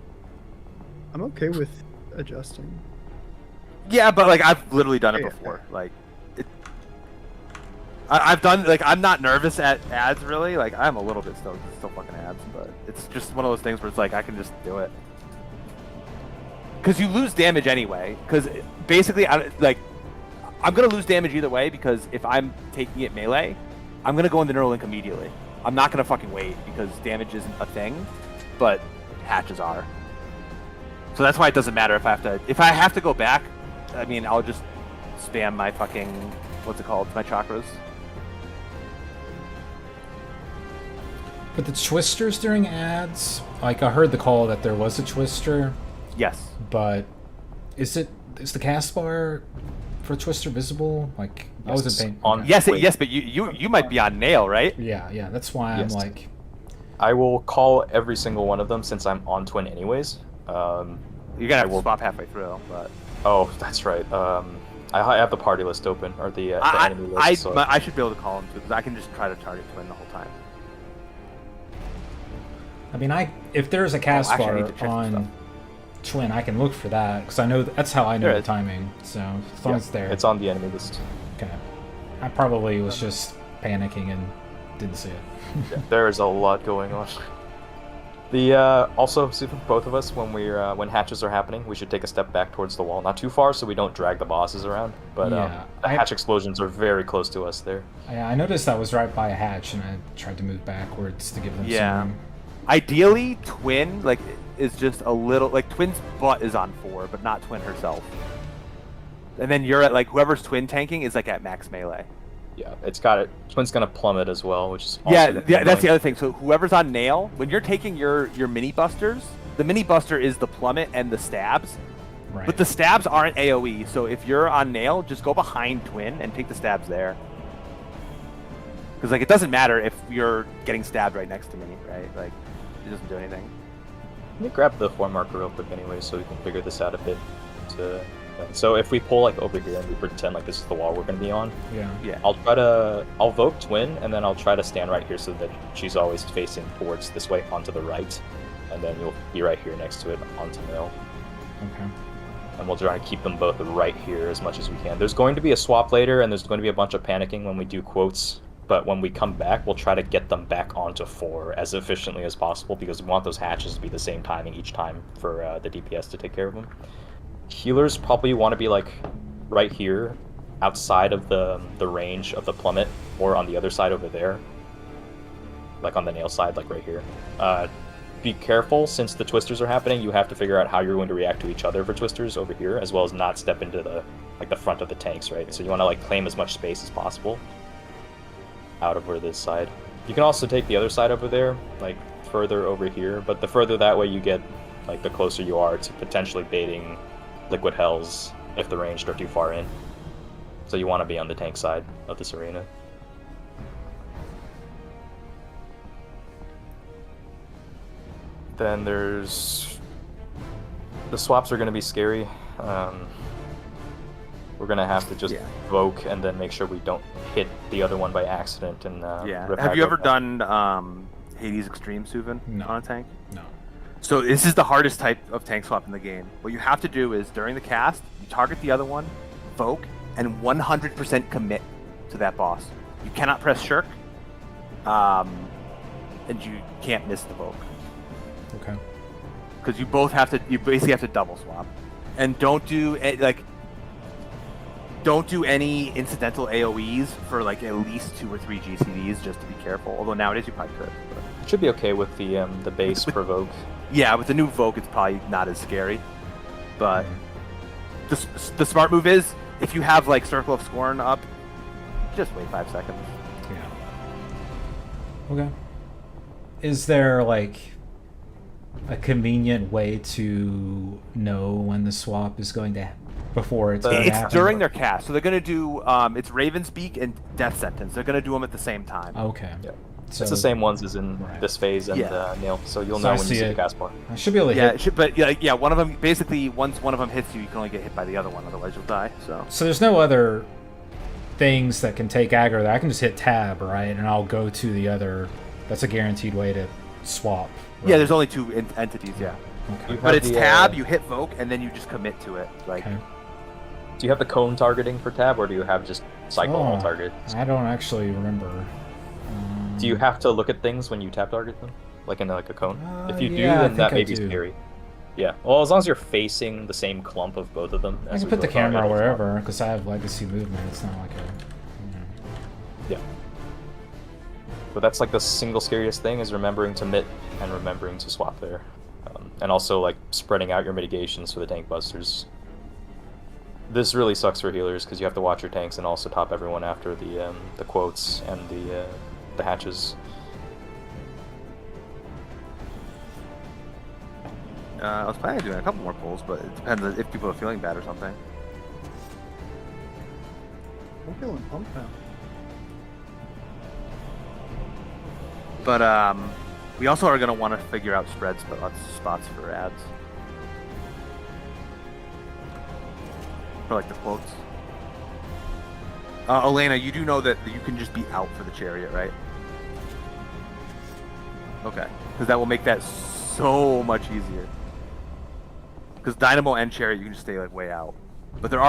I'm okay with adjusting. Yeah, but like I've literally done it before. Like I've done, like, I'm not nervous at ads really. Like I'm a little bit still fucking ads, but it's just one of those things where it's like I can just do it. Because you lose damage anyway. Because basically, I'm gonna lose damage either way. Because if I'm taking it melee, I'm gonna go in the Neuralink immediately. I'm not gonna fucking wait because damage isn't a thing, but hatches are. So that's why it doesn't matter if I have to go back. I mean, I'll just spam my fucking what's it called? My chakras. But the twisters during ads, like I heard the call that there was a twister. Yes. But is the cast bar for twister visible? Like I wasn't paying. On yes, but you might be on nail, right? Yeah. That's why I'm like. I will call every single one of them since I'm on twin anyways. You're gonna have to swap halfway through, but. Oh, that's right. I have the party list open or the enemy list. I should be able to call them too because I can just try to target twin the whole time. I mean, if there's a cast bar on twin, I can look for that because I know that's how I know There the is. timing. So as long as it's there. It's on the enemy list. Okay. I probably was just panicking and didn't see it. Yeah, there is a lot going on. The also, Stephen, both of us, when hatches are happening, we should take a step back towards the wall, not too far, so we don't drag the bosses around. But Yeah, the hatch explosions are very close to us there. I noticed that was right by a hatch, and I tried to move backwards to give them Yeah. some room. Ideally, Twin like is just a little like Twin's butt is on 4, but not Twin herself. And then you're at like whoever's Twin tanking is like at max melee. Yeah, it's got it. Twin's gonna plummet as well, which is also Yeah, gonna be that's the annoying. other thing. So whoever's on nail, when you're taking your mini busters, the mini buster is the plummet and the stabs. Right. But the stabs aren't AoE, so if you're on nail, just go behind Twin and take the stabs there. Because like it doesn't matter if you're getting stabbed right next to me, right? Like it doesn't do anything. Let me grab the form marker real quick anyway, so we can figure this out a bit. So if we pull like over here and we pretend like this is the wall we're gonna be on, Yeah. I'll vote Twin, and then I'll try to stand right here so that she's always facing towards this way onto the right, and then you'll be right here next to it onto nail. Okay. And we'll try to keep them both right here as much as we can. There's going to be a swap later, and there's going to be a bunch of panicking when we do quotes, but when we come back, we'll try to get them back onto 4 as efficiently as possible, because we want those hatches to be the same timing each time for the DPS to take care of them. Healers probably want to be like right here, outside of the range of the plummet, or on the other side over there, like on the nail side, like right here. Be careful, since the twisters are happening. You have to figure out how you're going to react to each other for twisters over here, as well as not step into the front of the tanks, right? So you want to like claim as much space as possible out over this side. You can also take the other side over there, like further over here, but the further that way you get, like the closer you are to potentially baiting liquid hells if the ranged are too far in. So you want to be on the tank side of this arena. Then there's... the swaps are going to be scary. We're going to have to just evoke and then make sure we don't hit the other one by accident. And rip Have you aggro ever back. done Hades Extreme, Suvin, No. on a tank? No. So this is the hardest type of tank swap in the game. What you have to do is, during the cast, you target the other one, evoke, and 100% commit to that boss. You cannot press shirk, and you can't miss the evoke. Okay. Because you basically have to double swap. And don't do any incidental AoEs for like at least 2 or 3 GCDs, just to be careful. Although nowadays you probably could. But... Should be okay with the base provoke. Yeah, with the new Vogue, it's probably not as scary. But the smart move is, if you have like Circle of Scorn up, just wait 5 seconds. Yeah. Okay. Is there like a convenient way to know when the swap is going to before it's going to happen? It's during their cast, so they're going to do it's Raven's Beak and Death Sentence. They're going to do them at the same time. Okay. Yeah. So, It's the same ones as in Right. this phase and nail, so you'll So know I when you see see the it. cast more. I should be able to Yeah, hit. but yeah, one of them basically, once one of them hits you, you can only get hit by the other one, otherwise you'll die. So there's no other things that can take aggro. That I can just hit tab, right, and I'll go to the other. That's a guaranteed way to swap. Right? Yeah, there's only 2 entities. Yeah, Okay. You but have it's the, tab. You hit Vogue, and then you just commit to it. Like, Okay. Do you have the cone targeting for tab, or do you have just cycle all Oh, targets? I don't actually remember. Do you have to look at things when you tab target them, like in like a cone? If you do, yeah, I then that think may I be do. scary. Yeah. Well, as long as you're facing the same clump of both of them. I as can we put the both are, camera it'll swap. wherever because I have legacy movement. It's not like a. Yeah. But that's like the single scariest thing, is remembering to mitt and remembering to swap there, and also like spreading out your mitigations for the tank busters. This really sucks for healers because you have to watch your tanks and also top everyone after the quotes and the hatches. I was planning on doing a couple more pulls, but it depends if people are feeling bad or something. I'm feeling pumped now. But we also are going to want to figure out spreads, but lots of spots for ads. For like the quotes. Elena, you do know that you can just be out for the chariot, right? Okay, because that will make that so much easier. Because Dynamo and Chariot, you can just stay like way out. But there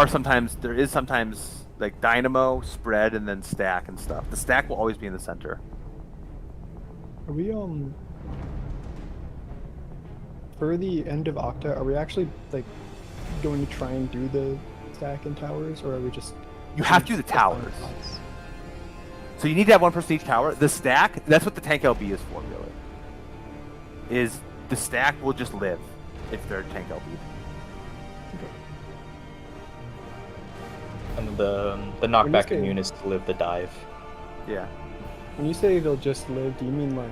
is sometimes like Dynamo, Spread, and then Stack and stuff. The Stack will always be in the center. Are we for the end of Octa? Are we actually like going to try and do the stack and towers, or are we just? You have to do the towers. So you need to have one person each tower. The Stack, that's what the tank LB is for, really. Is the Stack will just live if they're tank LB. And the knockback immune is to live the dive. Yeah. When you say they'll just live, do you mean like?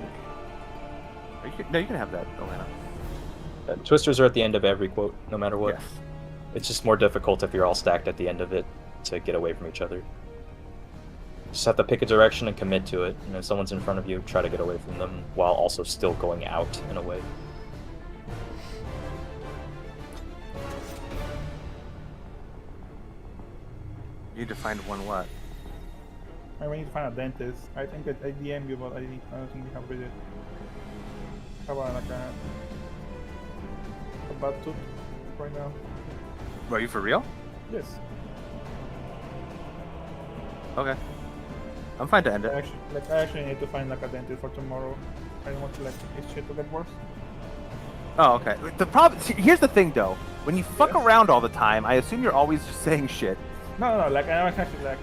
No, you can have that, Atlanta. Twisters are at the end of every quote, no matter what. Yes. It's just more difficult if you're all stacked at the end of it to get away from each other. Just have to pick a direction and commit to it. And if someone's in front of you, try to get away from them while also still going out in a way. You need to find one what? I need to find a dentist. I think that I DM you, but I don't think we have read it. How about like a bad tooth right now? Are you for real? Yes. Okay. I'm fine to end it. I actually need to find like a dentist for tomorrow. I don't want to like this shit to get worse. Oh, okay. The problem. Here's the thing, though. When you fuck around all the time, I assume you're always just saying shit. No. Like I'm actually like.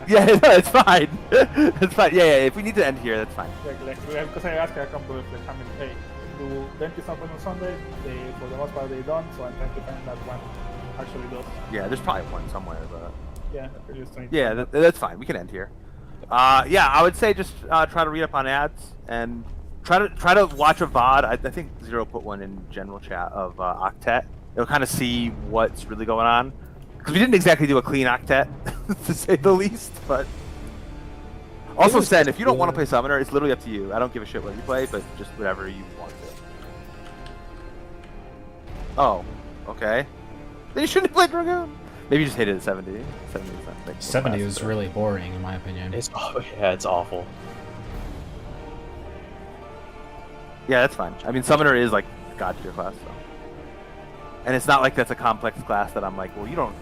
Yeah, no, it's fine. It's fine. Yeah. If we need to end here, that's fine. Because I asked a couple of like, hey, do dentists open on Sunday? For the most part they don't, so I'm trying to find that one actually does. Yeah, there's probably one somewhere, but. Yeah. Just Yeah, that's fine. We can end here. Yeah, I would say just try to read up on ads and try to watch a VOD. I think Zero put one in general chat of Octet. It'll kind of see what's really going on. Because we didn't exactly do a clean Octet, to say the least, but... Also, Sen, if you don't want to play Summoner, it's literally up to you. I don't give a shit what you play, but just whatever you want to. Oh, okay. Then you shouldn't have played Dragoon. Maybe you just hate it at 70. 70 is not like 70 was really boring, in my opinion. It's awful. Yeah, that's fine. I mean, Summoner is like god tier class, so. And it's not like that's a complex class that I'm like, well, you don't...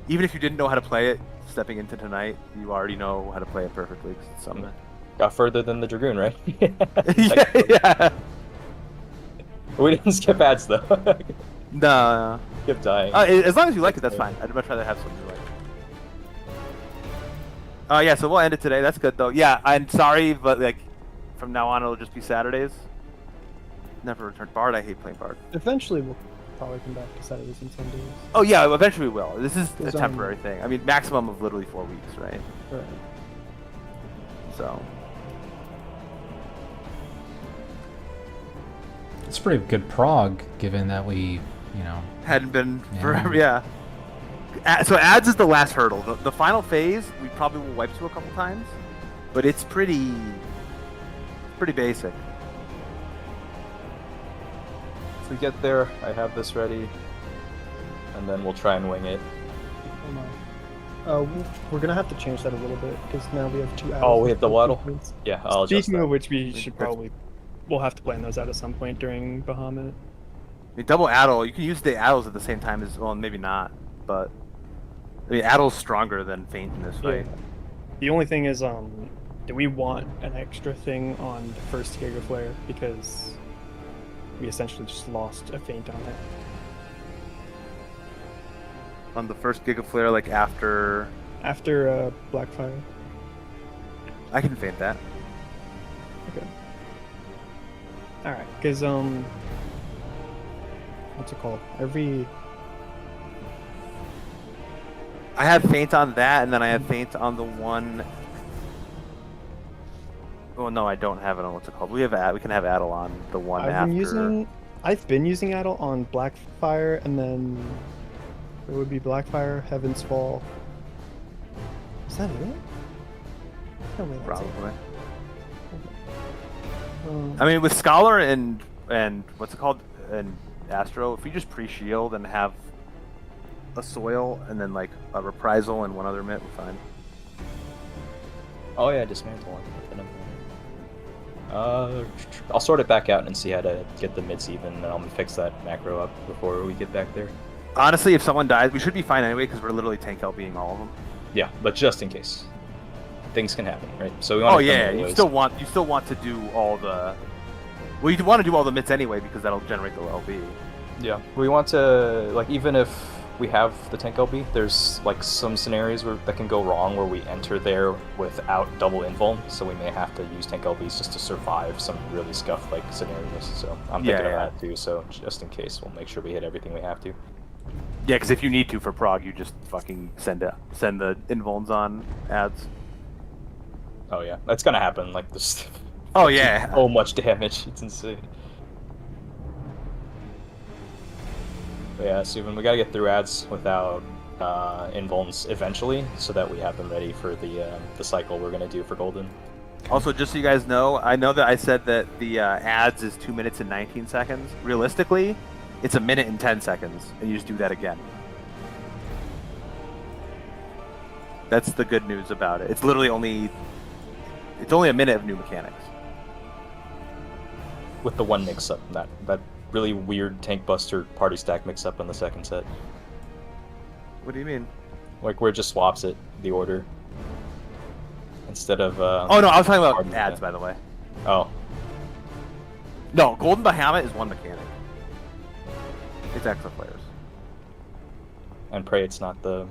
Even if you didn't know how to play it, stepping into tonight, you already know how to play it perfectly, 'cause it's Summoner. Got further than the Dragoon, right? Yeah. We didn't skip ads, though. No. Skip dying. As long as you like it, that's fine. I'd much rather have something you like. Yeah, so we'll end it today. That's good, though. Yeah, I'm sorry, but like, from now on, it'll just be Saturdays. Never return Bard. I hate playing Bard. Eventually, we'll probably come back to Saturdays and Sundays. Oh yeah, eventually we will. This is a It's, temporary thing. I mean, maximum of literally 4 weeks, right? Right. So. It's pretty good prog, given that we, Hadn't been forever, yeah. So ads is the last hurdle. The final phase, we probably will wipe to a couple times, but it's pretty basic. If we get there, I have this ready, and then we'll try and wing it. We're gonna have to change that a little bit because now we have 2 hours. Oh, we have double addle? Yeah, I'll adjust Speaking that. of which, we'll have to plan those out at some point during Bahamut. I mean, double addle, you can use the addles at the same time as well, maybe not, but I mean, addle's stronger than feint in this fight. Yeah. The only thing is, do we want an extra thing on the first Giga Flare because we essentially just lost a feint on it. On the first Giga Flare, like after Blackfire. I can feint that. Okay. All right, because what's it called? I have feint on that, and then I have feint on the one. Oh no, I don't have it on what's it called. We can have addle on the one after. I've been using addle on Blackfire, and then it would be Blackfire, Heaven's Fall. Is that it? No way, that's it. Probably. I mean, with Scholar and what's it called, and Astro, if we just pre-shield and have a Soil and then like a Reprisal and one other mitt, we're fine. Oh yeah, dismantle one. I'll sort it back out and see how to get the mids even, and I'll fix that macro up before we get back there. Honestly, if someone dies, we should be fine anyway because we're literally tank LBing all of them. Yeah, but just in case, things can happen, right? So we Oh want yeah, you still want to do all the. Well, you want to do all the mids anyway because that'll generate the LB. Yeah, we want to, like, even if we have the tank LB, there's like some scenarios that can go wrong where we enter there without double invuln, so we may have to use tank LBs just to survive some really scuffed like scenarios. So I'm thinking of that too. So just in case, we'll make sure we hit everything we have to. Yeah, because if you need to for prog, you just fucking send the invulns on ads. Oh yeah, that's gonna happen. Like this. Oh yeah. So much damage. It's insane. But yeah, Subin, we gotta get through ads without invulns eventually, so that we have them ready for the cycle we're gonna do for golden. Also, just so you guys know, I know that I said that the ads is 2 minutes and 19 seconds. Realistically, it's 1 minute and 10 seconds, and you just do that again. That's the good news about it. It's literally only 1 minute of new mechanics. With the one mix-up, that really weird tank buster party stack mix-up in the second set. What do you mean? Like where it just swaps it, the order. Instead of oh no, I was talking about ads, by the way. Oh. No, Golden Bahamut is one mechanic. It's extra players. And pray it's not the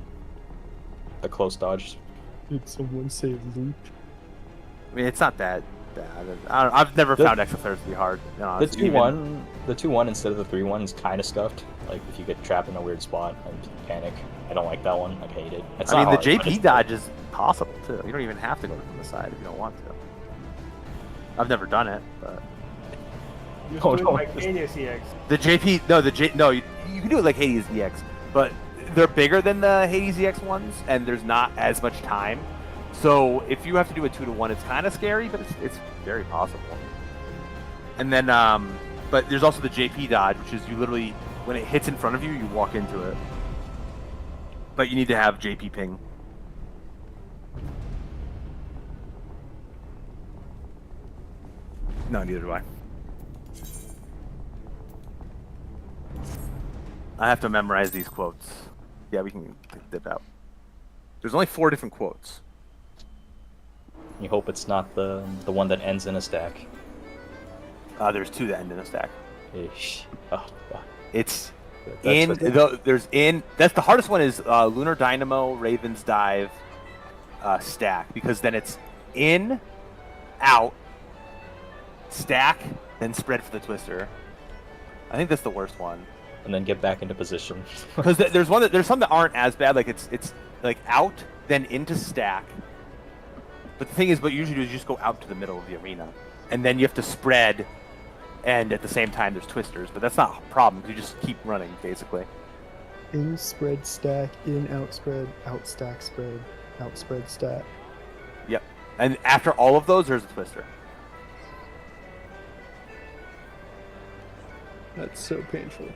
close dodge. Did someone say loop? I mean, it's not that bad. I've never found extra players to be hard. The 2-1 instead of the 3-1 is kind of scuffed. Like if you get trapped in a weird spot and panic. I don't like that one. I hate it. It's I mean, not the hard, JP dodge is possible too. You don't even have to go from the side if you don't want to. I've never done it, but You Oh, do it no. like Hades EX. the JP no, you can do it like Hades EX, but they're bigger than the Hades EX ones, and there's not as much time. So if you have to do a 2-to-1, it's kind of scary, but it's very possible. And then, but there's also the JP dodge, which is you literally, when it hits in front of you, you walk into it. But you need to have JP ping. No, neither do I. I have to memorize these quotes. Yeah, we can dip out. There's only 4 different quotes. You hope it's not the one that ends in a stack. There's 2 that end in a stack. Ish. Oh, fuck. It's That's that's the hardest one is Lunar Dynamo, Raven's Dive, stack, because then it's in, out, stack, then spread for the twister. I think that's the worst one. And then get back into position. Because there's some that aren't as bad. Like it's like out, then into stack. But the thing is, what you usually do is you just go out to the middle of the arena, and then you have to spread, and at the same time there's twisters. But that's not a problem. You just keep running basically. In spread stack, in out stack spread, out spread stack. Yep. And after all of those, there's a twister. That's so painful.